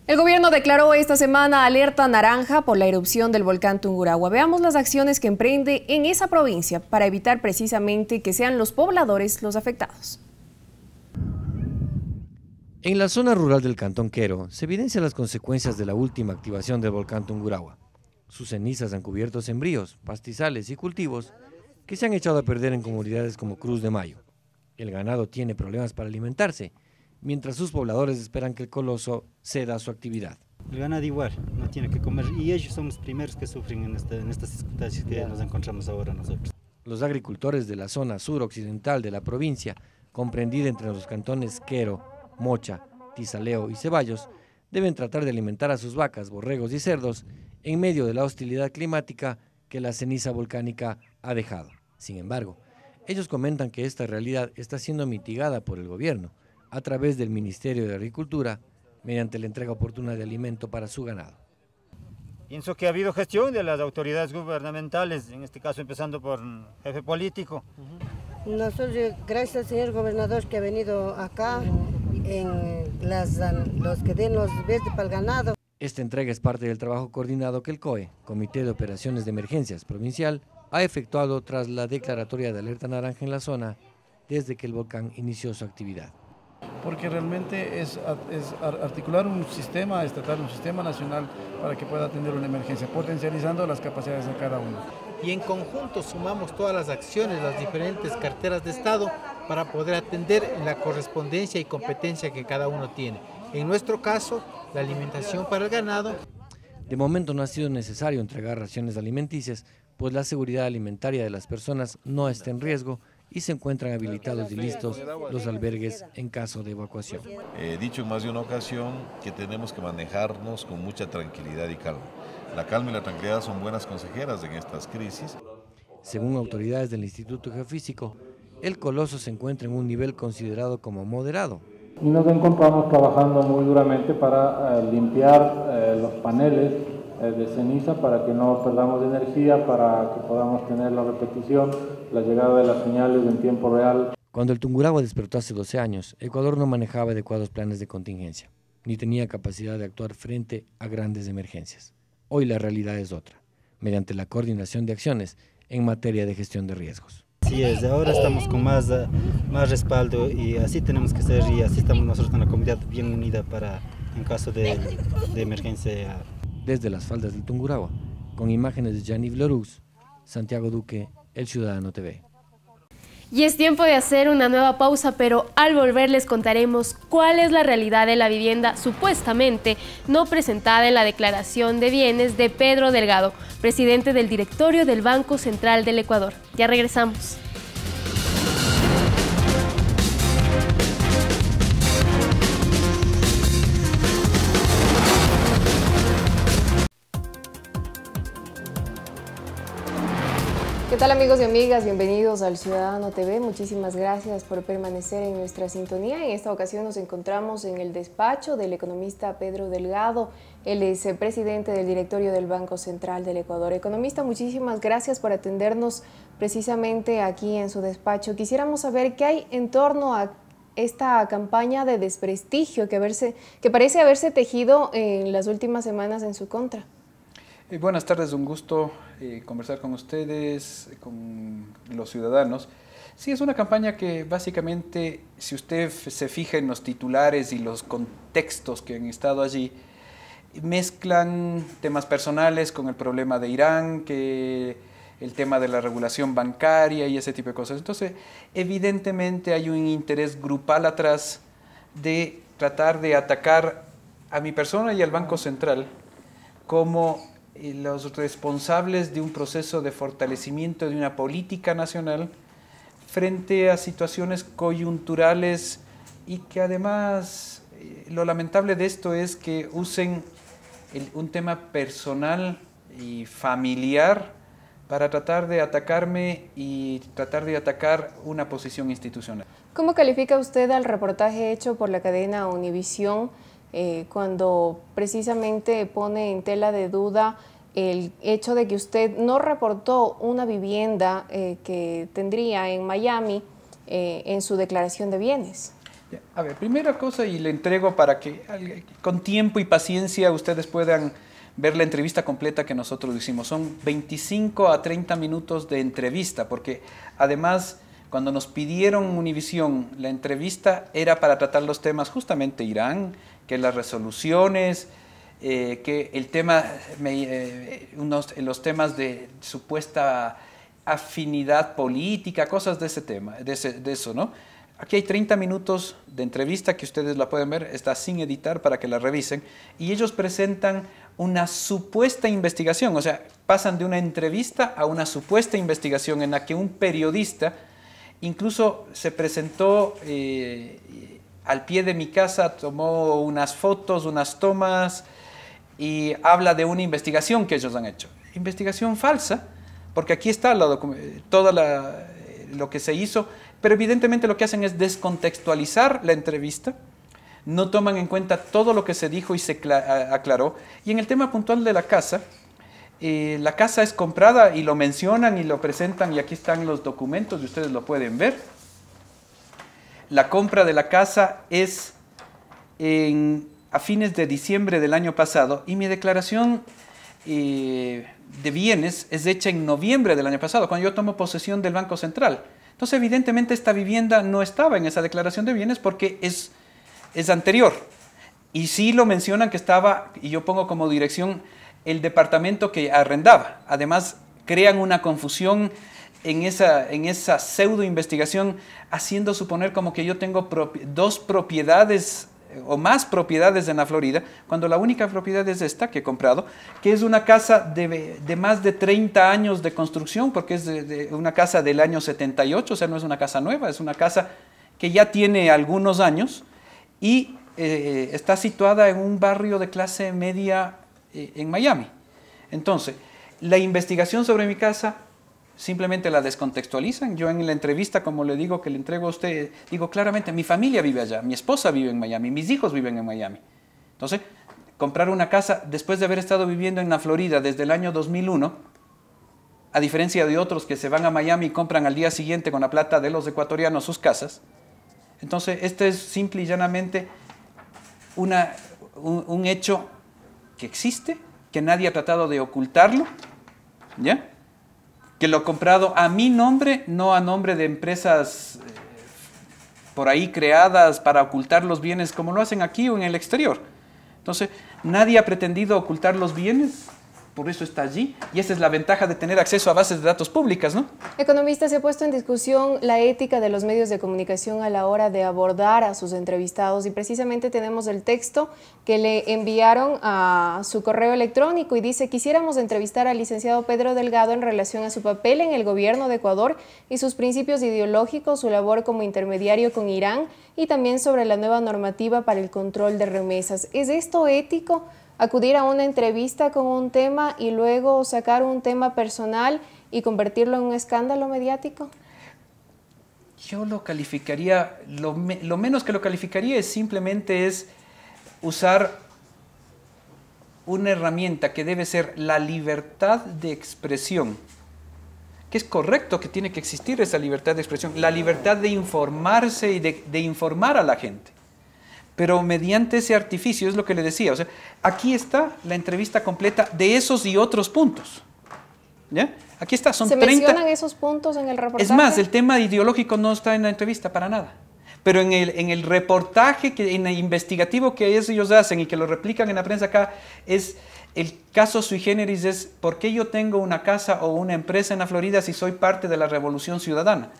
El gobierno declaró esta semana alerta naranja por la erupción del volcán Tungurahua. Veamos las acciones que emprende en esa provincia para evitar precisamente que sean los pobladores los afectados. En la zona rural del Cantón Quero se evidencian las consecuencias de la última activación del volcán Tungurahua. Sus cenizas han cubierto sembríos, pastizales y cultivos que se han echado a perder en comunidades como Cruz de Mayo. El ganado tiene problemas para alimentarse, mientras sus pobladores esperan que el coloso ceda su actividad. El ganado igual, no tiene que comer, y ellos son los primeros que sufren en estas circunstancias que nos encontramos ahora nosotros. Los agricultores de la zona suroccidental de la provincia, comprendida entre los cantones Quero, Mocha, Tizaleo y Ceballos, deben tratar de alimentar a sus vacas, borregos y cerdos en medio de la hostilidad climática que la ceniza volcánica ha dejado. Sin embargo, ellos comentan que esta realidad está siendo mitigada por el gobierno a través del Ministerio de Agricultura mediante la entrega oportuna de alimento para su ganado. Pienso que ha habido gestión de las autoridades gubernamentales, en este caso empezando por el jefe político. Nosotros, gracias al señor gobernador que ha venido acá, los que den los verdes para el ganado. Esta entrega es parte del trabajo coordinado que el COE, Comité de Operaciones de Emergencias Provincial, ha efectuado tras la declaratoria de alerta naranja en la zona desde que el volcán inició su actividad. Porque realmente es articular un sistema estatal, un sistema nacional para que pueda atender una emergencia, potencializando las capacidades de cada uno. Y en conjunto sumamos todas las acciones, las diferentes carteras de Estado para poder atender la correspondencia y competencia que cada uno tiene. En nuestro caso, la alimentación para el ganado. De momento no ha sido necesario entregar raciones alimenticias, pues la seguridad alimentaria de las personas no está en riesgo y se encuentran habilitados y listos los albergues en caso de evacuación. He dicho en más de una ocasión que tenemos que manejarnos con mucha tranquilidad y calma. La calma y la tranquilidad son buenas consejeras en estas crisis. Según autoridades del Instituto Geofísico, el coloso se encuentra en un nivel considerado como moderado. Y nos encontramos trabajando muy duramente para limpiar los paneles de ceniza para que no perdamos energía, para que podamos tener la repetición, la llegada de las señales en tiempo real. Cuando el Tungurahua despertó hace 12 años, Ecuador no manejaba adecuados planes de contingencia, ni tenía capacidad de actuar frente a grandes emergencias. Hoy la realidad es otra, mediante la coordinación de acciones en materia de gestión de riesgos. Sí, desde ahora estamos con más respaldo y así tenemos que ser y así estamos nosotros en la comunidad bien unida para en caso de emergencia. Desde las faldas del Tungurahua, con imágenes de Gianni Loruz, Santiago Duque, El Ciudadano TV. Y es tiempo de hacer una nueva pausa, pero al volver les contaremos cuál es la realidad de la vivienda supuestamente no presentada en la declaración de bienes de Pedro Delgado, presidente del directorio del Banco Central del Ecuador. Ya regresamos. ¿Qué tal amigos y amigas? Bienvenidos al Ciudadano TV. Muchísimas gracias por permanecer en nuestra sintonía. En esta ocasión nos encontramos en el despacho del economista Pedro Delgado. Él es presidente del directorio del Banco Central del Ecuador. Economista, muchísimas gracias por atendernos precisamente aquí en su despacho. Quisiéramos saber qué hay en torno a esta campaña de desprestigio que parece haberse tejido en las últimas semanas en su contra. Buenas tardes, un gusto conversar con ustedes, con los ciudadanos. Sí, es una campaña que básicamente, si usted se fija en los titulares y los contextos que han estado allí, mezclan temas personales con el problema de Irán, que el tema de la regulación bancaria y ese tipo de cosas. Entonces, evidentemente hay un interés grupal atrás de tratar de atacar a mi persona y al Banco Central como los responsables de un proceso de fortalecimiento de una política nacional frente a situaciones coyunturales y que además lo lamentable de esto es que usen un tema personal y familiar para tratar de atacarme y tratar de atacar una posición institucional. ¿Cómo califica usted al reportaje hecho por la cadena Univisión cuando precisamente pone en tela de duda el hecho de que usted no reportó una vivienda que tendría en Miami en su declaración de bienes? A ver, primera cosa, y le entrego para que con tiempo y paciencia ustedes puedan ver la entrevista completa que nosotros hicimos. Son 25 a 30 minutos de entrevista, porque además cuando nos pidieron Univisión la entrevista era para tratar los temas justamente Irán, que las resoluciones, que el tema, los temas de supuesta afinidad política, cosas de ese tema, de eso, ¿no? Aquí hay 30 minutos de entrevista que ustedes la pueden ver, está sin editar para que la revisen, y ellos presentan una supuesta investigación, o sea, pasan de una entrevista a una supuesta investigación en la que un periodista incluso se presentó al pie de mi casa, tomó unas fotos, unas tomas y habla de una investigación que ellos han hecho. Investigación falsa, porque aquí está todo lo que se hizo, pero evidentemente lo que hacen es descontextualizar la entrevista, no toman en cuenta todo lo que se dijo y se aclaró. Y en el tema puntual de la casa es comprada y lo mencionan y lo presentan, y aquí están los documentos y ustedes lo pueden ver. La compra de la casa es a fines de diciembre del año pasado, y mi declaración de bienes es hecha en noviembre del año pasado, cuando yo tomo posesión del Banco Central. Entonces, evidentemente, esta vivienda no estaba en esa declaración de bienes porque es anterior. Y sí lo mencionan que estaba, y yo pongo como dirección el departamento que arrendaba. Además, crean una confusión en esa pseudo investigación, haciendo suponer como que yo tengo dos propiedades o más propiedades en la Florida, cuando la única propiedad es esta que he comprado, que es una casa de más de 30 años de construcción, porque es una casa del año 78, o sea, no es una casa nueva, es una casa que ya tiene algunos años y está situada en un barrio de clase media en Miami. Entonces, la investigación sobre mi casa simplemente la descontextualizan. Yo en la entrevista, como le digo que le entrego a usted, digo claramente, mi familia vive allá, mi esposa vive en Miami, mis hijos viven en Miami. Entonces, comprar una casa después de haber estado viviendo en la Florida desde el año 2001, a diferencia de otros que se van a Miami y compran al día siguiente con la plata de los ecuatorianos sus casas. Entonces, este es simple y llanamente un hecho que existe, que nadie ha tratado de ocultarlo, ¿ya? Que lo he comprado a mi nombre, no a nombre de empresas por ahí creadas para ocultar los bienes como lo hacen aquí o en el exterior. Entonces, nadie ha pretendido ocultar los bienes, por eso está allí, y esa es la ventaja de tener acceso a bases de datos públicas, ¿no? Economista, se ha puesto en discusión la ética de los medios de comunicación a la hora de abordar a sus entrevistados y precisamente tenemos el texto que le enviaron a su correo electrónico y dice: quisiéramos entrevistar al licenciado Pedro Delgado en relación a su papel en el gobierno de Ecuador y sus principios ideológicos, su labor como intermediario con Irán y también sobre la nueva normativa para el control de remesas. ¿Es esto ético? Acudir a una entrevista con un tema y luego sacar un tema personal y convertirlo en un escándalo mediático. Yo lo calificaría, lo menos que lo calificaría es simplemente usar una herramienta que debe ser la libertad de expresión, que es correcto que tiene que existir esa libertad de expresión, la libertad de informarse y de informar a la gente. Pero mediante ese artificio, es lo que le decía, o sea, aquí está la entrevista completa de esos y otros puntos. ¿Ya? Aquí está, son 30. ¿Se mencionan esos puntos en el reportaje? Es más, el tema ideológico no está en la entrevista para nada. Pero en el reportaje, en el investigativo que ellos hacen y que lo replican en la prensa acá, es el caso sui generis, es ¿por qué yo tengo una casa o una empresa en la Florida si soy parte de la Revolución Ciudadana?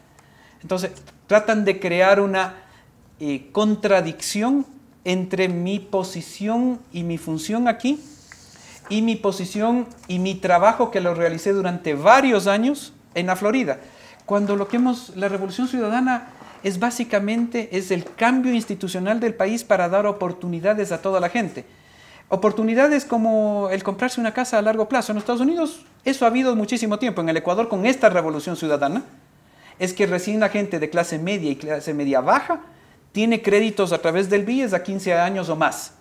Entonces, tratan de crear una contradicción entre mi posición y mi función aquí y mi posición y mi trabajo que lo realicé durante varios años en la Florida, cuando la Revolución Ciudadana es básicamente el cambio institucional del país para dar oportunidades a toda la gente. Oportunidades como el comprarse una casa a largo plazo. En los Estados Unidos eso ha habido muchísimo tiempo. En el Ecuador, con esta Revolución Ciudadana, es que recién la gente de clase media y clase media baja tiene créditos a través del BIES a 15 años o más.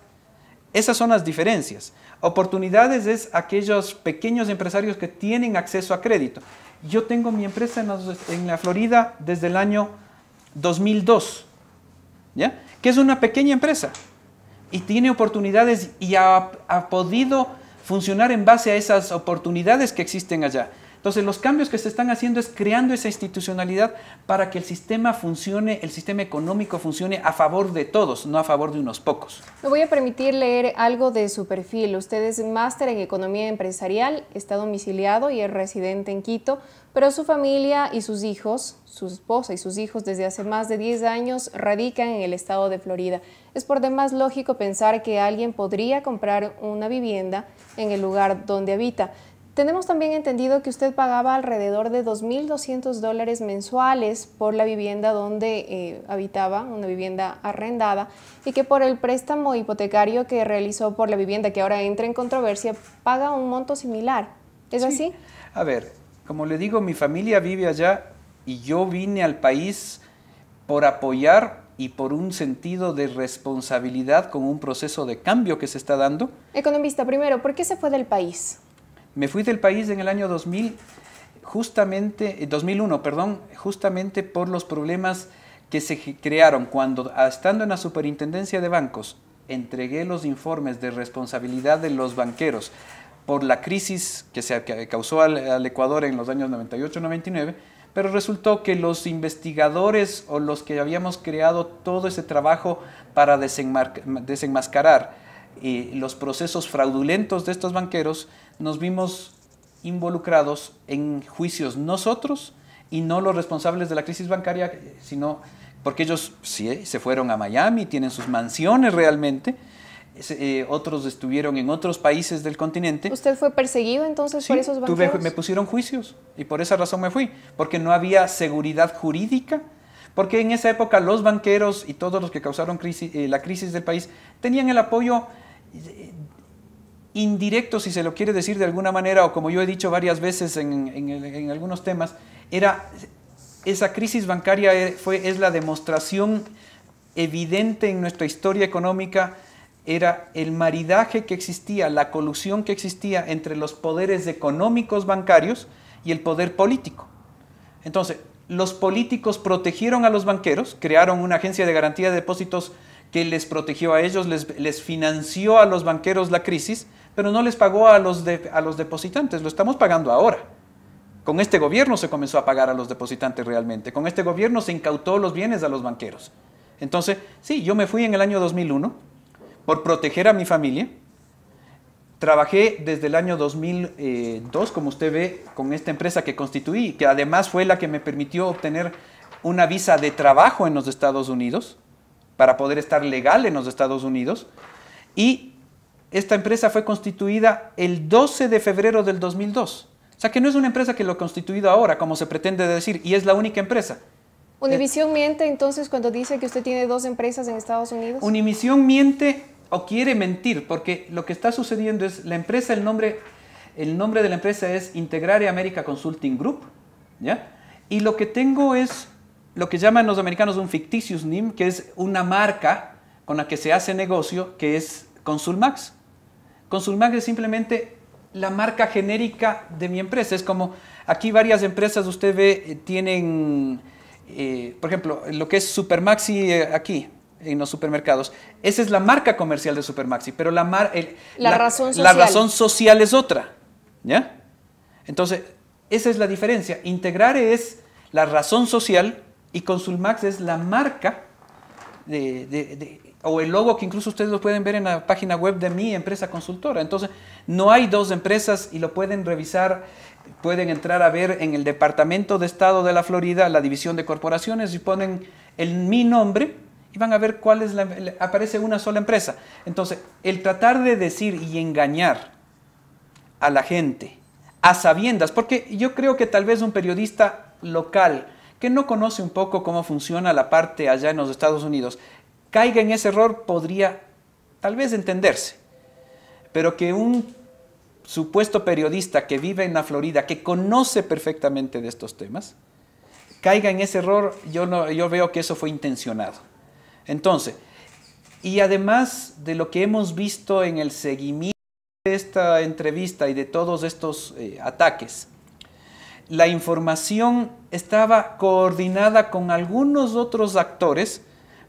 Esas son las diferencias. Oportunidades es aquellos pequeños empresarios que tienen acceso a crédito. Yo tengo mi empresa en la Florida desde el año 2002, ¿ya? Que es una pequeña empresa y tiene oportunidades y ha podido funcionar en base a esas oportunidades que existen allá. Entonces, los cambios que se están haciendo es creando esa institucionalidad para que el sistema funcione, el sistema económico funcione a favor de todos, no a favor de unos pocos. Me voy a permitir leer algo de su perfil. Usted es máster en Economía Empresarial, está domiciliado y es residente en Quito, pero su familia y sus hijos, su esposa y sus hijos desde hace más de 10 años radican en el estado de Florida. Es por demás lógico pensar que alguien podría comprar una vivienda en el lugar donde habita. Tenemos también entendido que usted pagaba alrededor de $2.200 mensuales por la vivienda donde habitaba, una vivienda arrendada, y que por el préstamo hipotecario que realizó por la vivienda que ahora entra en controversia, paga un monto similar. ¿Es así? A ver, como le digo, mi familia vive allá y yo vine al país por apoyar y por un sentido de responsabilidad con un proceso de cambio que se está dando. Economista, primero, ¿por qué se fue del país? Me fui del país en el año 2001, justamente por los problemas que se crearon cuando, estando en la Superintendencia de Bancos, entregué los informes de responsabilidad de los banqueros por la crisis que se causó al Ecuador en los años 98-99, pero resultó que los investigadores o los que habíamos creado todo ese trabajo para desenmascarar los procesos fraudulentos de estos banqueros, nos vimos involucrados en juicios nosotros y no los responsables de la crisis bancaria, sino porque ellos sí, se fueron a Miami, tienen sus mansiones realmente, otros estuvieron en otros países del continente. ¿Usted fue perseguido entonces por esos banqueros? Me pusieron juicios y por esa razón me fui, porque no había seguridad jurídica, porque en esa época los banqueros y todos los que causaron la crisis del país tenían el apoyo indirecto, si se lo quiere decir de alguna manera, o como yo he dicho varias veces en algunos temas, esa crisis bancaria es la demostración evidente en nuestra historia económica, era el maridaje que existía, la colusión que existía entre los poderes económicos bancarios y el poder político. Entonces, los políticos protegieron a los banqueros, crearon una agencia de garantía de depósitos que les protegió a ellos, les financió a los banqueros la crisis, pero no les pagó a los depositantes, lo estamos pagando ahora. Con este gobierno se comenzó a pagar a los depositantes realmente, con este gobierno se incautó los bienes a los banqueros. Entonces, sí, yo me fui en el año 2001 por proteger a mi familia. Trabajé desde el año 2002, como usted ve, con esta empresa que constituí, que además fue la que me permitió obtener una visa de trabajo en los Estados Unidos, para poder estar legal en los Estados Unidos. Y esta empresa fue constituida el 12 de febrero del 2002. O sea que no es una empresa que lo ha constituido ahora, como se pretende decir, y es la única empresa. ¿Univision miente entonces cuando dice que usted tiene 2 empresas en Estados Unidos? Univision miente o quiere mentir, porque lo que está sucediendo es la empresa, el nombre de la empresa es Integrare America Consulting Group, ¿ya? Y lo que tengo es lo que llaman los americanos un fictitious name, que es una marca con la que se hace negocio, que es Consulmax. Consulmax es simplemente la marca genérica de mi empresa. Es como, aquí varias empresas, usted ve, tienen, por ejemplo, lo que es Supermaxi aquí, en los supermercados. Esa es la marca comercial de Supermaxi, pero la razón social es otra, ¿ya? Entonces, esa es la diferencia. Integrare es la razón social y Consulmax es la marca o el logo que incluso ustedes lo pueden ver en la página web de mi empresa consultora. Entonces, no hay 2 empresas y lo pueden revisar, pueden entrar a ver en el Departamento de Estado de la Florida, la División de Corporaciones, y ponen mi nombre y van a ver cuál es aparece una sola empresa. Entonces, el tratar de decir y engañar a la gente a sabiendas, porque yo creo que tal vez un periodista local que no conoce un poco cómo funciona la parte allá en los Estados Unidos, caiga en ese error, podría tal vez entenderse. Pero que un supuesto periodista que vive en la Florida, que conoce perfectamente de estos temas, caiga en ese error, yo veo que eso fue intencionado. Entonces, y además de lo que hemos visto en el seguimiento de esta entrevista y de todos estos ataques, la información estaba coordinada con algunos otros actores,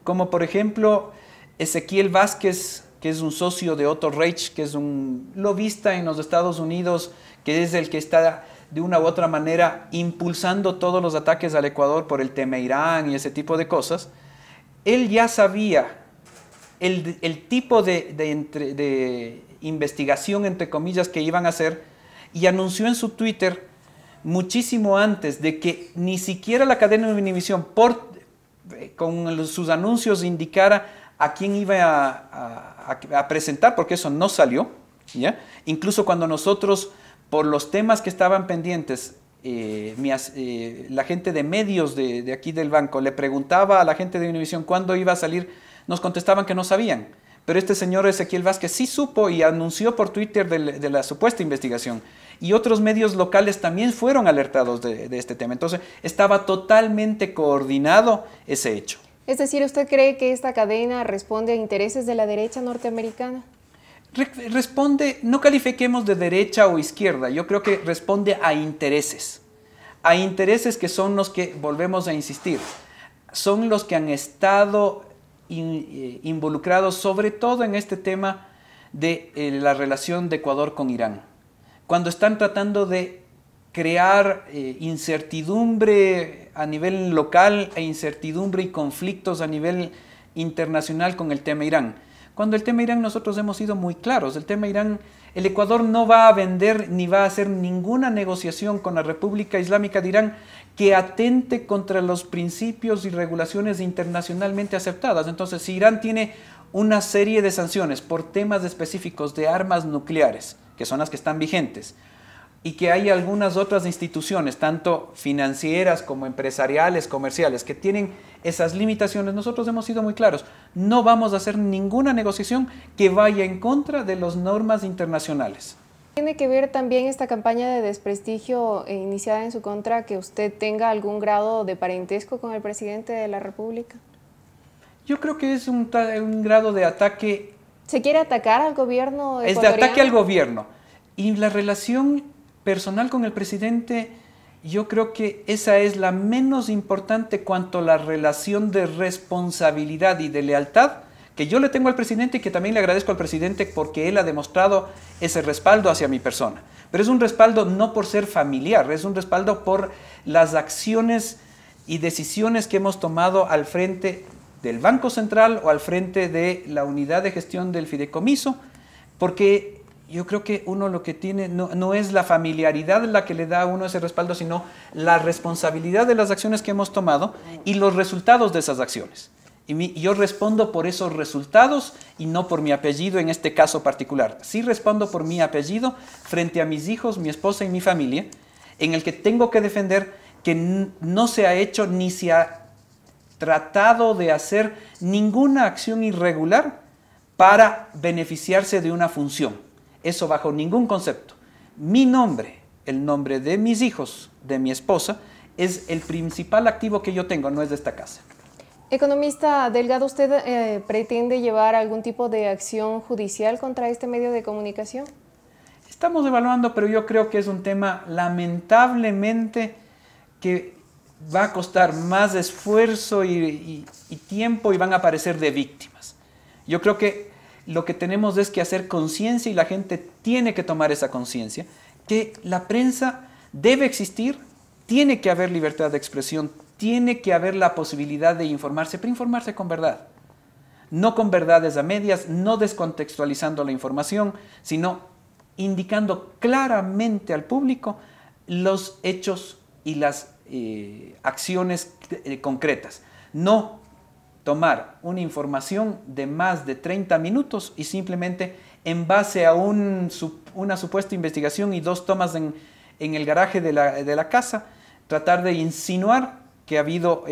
como por ejemplo Ezequiel Vázquez, que es un socio de Otto Reich, que es un lobista en los Estados Unidos, que es el que está de una u otra manera impulsando todos los ataques al Ecuador por el tema Irán y ese tipo de cosas. Él ya sabía el tipo de investigación, entre comillas, que iban a hacer, y anunció en su Twitter muchísimo antes de que ni siquiera la cadena de Univision con sus anuncios indicara a quién iba a presentar, porque eso no salió, ¿ya? Incluso cuando nosotros, por los temas que estaban pendientes, la gente de medios de aquí del banco le preguntaba a la gente de Univision cuándo iba a salir, nos contestaban que no sabían. Pero este señor Ezequiel Vázquez sí supo y anunció por Twitter de la supuesta investigación. Y otros medios locales también fueron alertados de este tema. Entonces, estaba totalmente coordinado ese hecho. Es decir, ¿usted cree que esta cadena responde a intereses de la derecha norteamericana? Responde, no califiquemos de derecha o izquierda, yo creo que responde a intereses que son los que, volvemos a insistir, son los que han estado involucrados sobre todo en este tema de la relación de Ecuador con Irán. Cuando están tratando de crear incertidumbre a nivel local e incertidumbre y conflictos a nivel internacional con el tema Irán. Cuando el tema Irán nosotros hemos sido muy claros. El tema Irán, el Ecuador no va a vender ni va a hacer ninguna negociación con la República Islámica de Irán que atente contra los principios y regulaciones internacionalmente aceptadas. Entonces, si Irán tiene una serie de sanciones por temas específicos de armas nucleares, que son las que están vigentes, y que hay algunas otras instituciones, tanto financieras como empresariales, comerciales, que tienen esas limitaciones, nosotros hemos sido muy claros. No vamos a hacer ninguna negociación que vaya en contra de las normas internacionales. ¿Tiene que ver también esta campaña de desprestigio iniciada en su contra que usted tenga algún grado de parentesco con el presidente de la República? Yo creo que es un grado de ataque. ¿Se quiere atacar al gobierno ecuatoriano? Es de ataque al gobierno. Y la relación personal con el presidente, yo creo que esa es la menos importante cuanto a la relación de responsabilidad y de lealtad que yo le tengo al presidente y que también le agradezco al presidente porque él ha demostrado ese respaldo hacia mi persona. Pero es un respaldo no por ser familiar, es un respaldo por las acciones y decisiones que hemos tomado al frente del Banco Central o al frente de la unidad de gestión del fideicomiso, porque yo creo que uno lo que tiene no es la familiaridad la que le da a uno ese respaldo, sino la responsabilidad de las acciones que hemos tomado y los resultados de esas acciones. Y yo respondo por esos resultados y no por mi apellido en este caso particular. Sí respondo por mi apellido frente a mis hijos, mi esposa y mi familia, en el que tengo que defender que no se ha hecho ni se ha tratado de hacer ninguna acción irregular para beneficiarse de una función. Eso bajo ningún concepto. Mi nombre, el nombre de mis hijos, de mi esposa, es el principal activo que yo tengo, no es de esta casa. Economista Delgado, ¿usted pretende llevar algún tipo de acción judicial contra este medio de comunicación? Estamos evaluando, pero yo creo que es un tema lamentablemente que va a costar más esfuerzo y tiempo y van a aparecer de víctimas. Yo creo que lo que tenemos es que hacer conciencia y la gente tiene que tomar esa conciencia, que la prensa debe existir, tiene que haber libertad de expresión, tiene que haber la posibilidad de informarse, pero informarse con verdad. No con verdades a medias, no descontextualizando la información, sino indicando claramente al público los hechos y las acciones concretas. No tomar una información de más de 30 minutos y simplemente en base a una supuesta investigación y 2 tomas en el garaje de la casa, tratar de insinuar que ha habido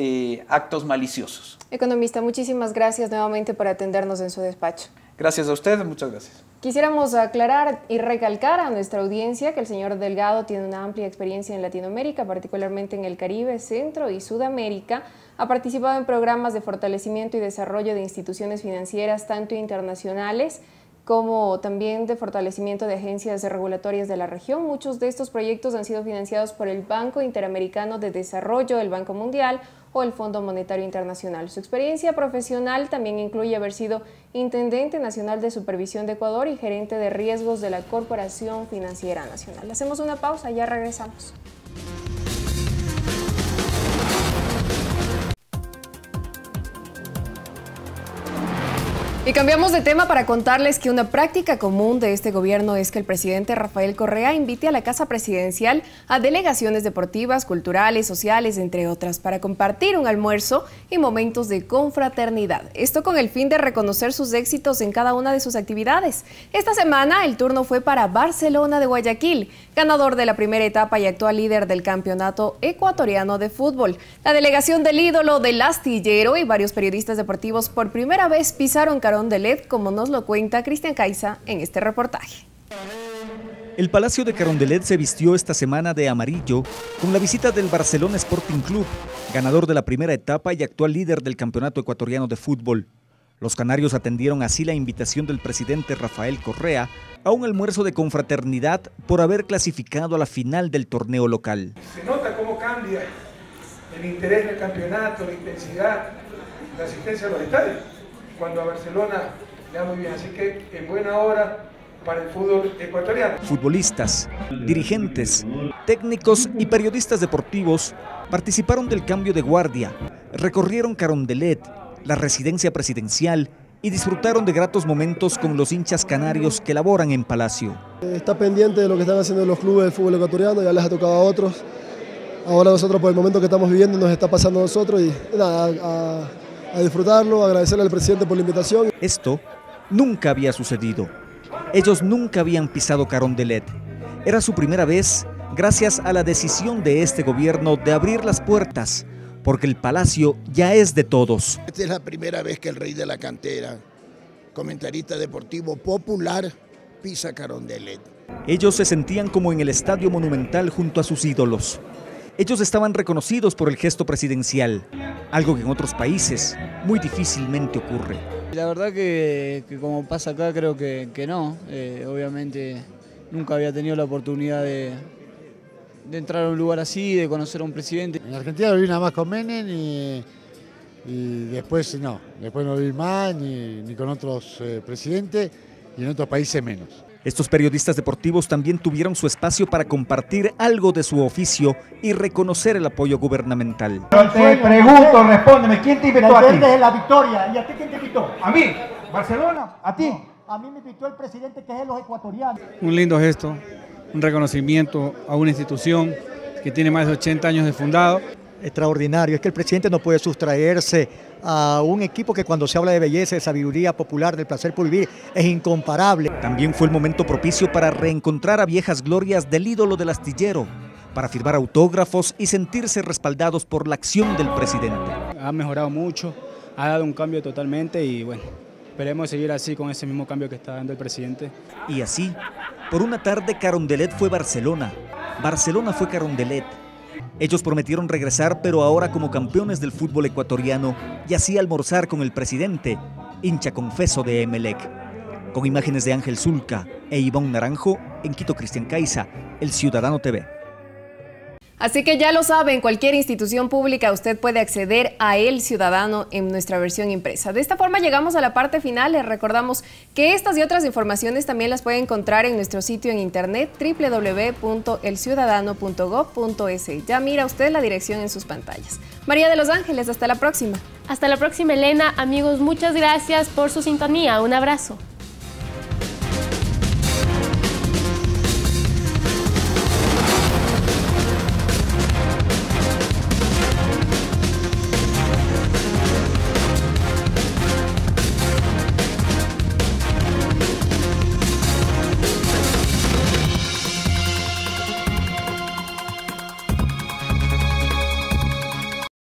actos maliciosos. Economista, muchísimas gracias nuevamente por atendernos en su despacho. Gracias a usted, muchas gracias. Quisiéramos aclarar y recalcar a nuestra audiencia que el señor Delgado tiene una amplia experiencia en Latinoamérica, particularmente en el Caribe, Centro y Sudamérica. Ha participado en programas de fortalecimiento y desarrollo de instituciones financieras, tanto internacionales como también de fortalecimiento de agencias regulatorias de la región. Muchos de estos proyectos han sido financiados por el Banco Interamericano de Desarrollo, el Banco Mundial o el Fondo Monetario Internacional. Su experiencia profesional también incluye haber sido Intendente Nacional de Supervisión de Ecuador y Gerente de Riesgos de la Corporación Financiera Nacional. Hacemos una pausa, ya regresamos. Y cambiamos de tema para contarles que una práctica común de este gobierno es que el presidente Rafael Correa invite a la Casa Presidencial a delegaciones deportivas, culturales, sociales, entre otras, para compartir un almuerzo y momentos de confraternidad. Esto con el fin de reconocer sus éxitos en cada una de sus actividades. Esta semana el turno fue para Barcelona de Guayaquil, ganador de la primera etapa y actual líder del campeonato ecuatoriano de fútbol. La delegación del ídolo del astillero y varios periodistas deportivos por primera vez pisaron Carondelet, como nos lo cuenta Cristian Caiza en este reportaje. El Palacio de Carondelet se vistió esta semana de amarillo con la visita del Barcelona Sporting Club, ganador de la primera etapa y actual líder del campeonato ecuatoriano de fútbol. Los canarios atendieron así la invitación del presidente Rafael Correa a un almuerzo de confraternidad por haber clasificado a la final del torneo local. Se nota cómo cambia el interés del campeonato, la intensidad, la asistencia a los estadios, cuando a Barcelona le va muy bien, así que en buena hora para el fútbol ecuatoriano. Futbolistas, dirigentes, técnicos y periodistas deportivos participaron del cambio de guardia, recorrieron Carondelet, la residencia presidencial y disfrutaron de gratos momentos con los hinchas canarios que laboran en Palacio. Está pendiente de lo que están haciendo los clubes del fútbol ecuatoriano, ya les ha tocado a otros. Ahora nosotros, por el momento que estamos viviendo, nos está pasando a nosotros y nada, a disfrutarlo, agradecerle al presidente por la invitación. Esto nunca había sucedido. Ellos nunca habían pisado Carondelet. Era su primera vez gracias a la decisión de este gobierno de abrir las puertas, porque el Palacio ya es de todos. Esta es la primera vez que el rey de la cantera, comentarista deportivo popular, pisa Carondelet. Ellos se sentían como en el Estadio Monumental junto a sus ídolos. Ellos estaban reconocidos por el gesto presidencial, algo que en otros países muy difícilmente ocurre. La verdad que como pasa acá creo que no, obviamente nunca había tenido la oportunidad de entrar a un lugar así, de conocer a un presidente. En Argentina lo vi nada más con Menem y después no vi más ni con otros presidentes y en otros países menos. Estos periodistas deportivos también tuvieron su espacio para compartir algo de su oficio y reconocer el apoyo gubernamental. Te pregunto, respóndeme, ¿quién te invitó a ti? Desde la victoria, ¿y a ti quién te invitó? ¿A mí? ¿Barcelona? ¿A ti? A mí me invitó el presidente, que es de los ecuatorianos. Un lindo gesto, un reconocimiento a una institución que tiene más de 80 años de fundado. Extraordinario, es que el presidente no puede sustraerse a un equipo que cuando se habla de belleza, de sabiduría popular, del placer por vivir, es incomparable. También fue el momento propicio para reencontrar a viejas glorias del ídolo del astillero, para firmar autógrafos y sentirse respaldados por la acción del presidente. Ha mejorado mucho, ha dado un cambio totalmente y bueno, esperemos seguir así con ese mismo cambio que está dando el presidente. Y así, por una tarde Carondelet fue Barcelona, Barcelona fue Carondelet. Ellos prometieron regresar, pero ahora como campeones del fútbol ecuatoriano, y así almorzar con el presidente, hincha confeso de Emelec. Con imágenes de Ángel Zulca e Iván Naranjo, en Quito, Cristian Caiza, El Ciudadano TV. Así que ya lo saben, cualquier institución pública usted puede acceder a El Ciudadano en nuestra versión impresa. De esta forma llegamos a la parte final. Les recordamos que estas y otras informaciones también las puede encontrar en nuestro sitio en internet www.elciudadano.gov.es. Ya mira usted la dirección en sus pantallas. María de los Ángeles, hasta la próxima. Hasta la próxima, Elena. Amigos, muchas gracias por su sintonía. Un abrazo.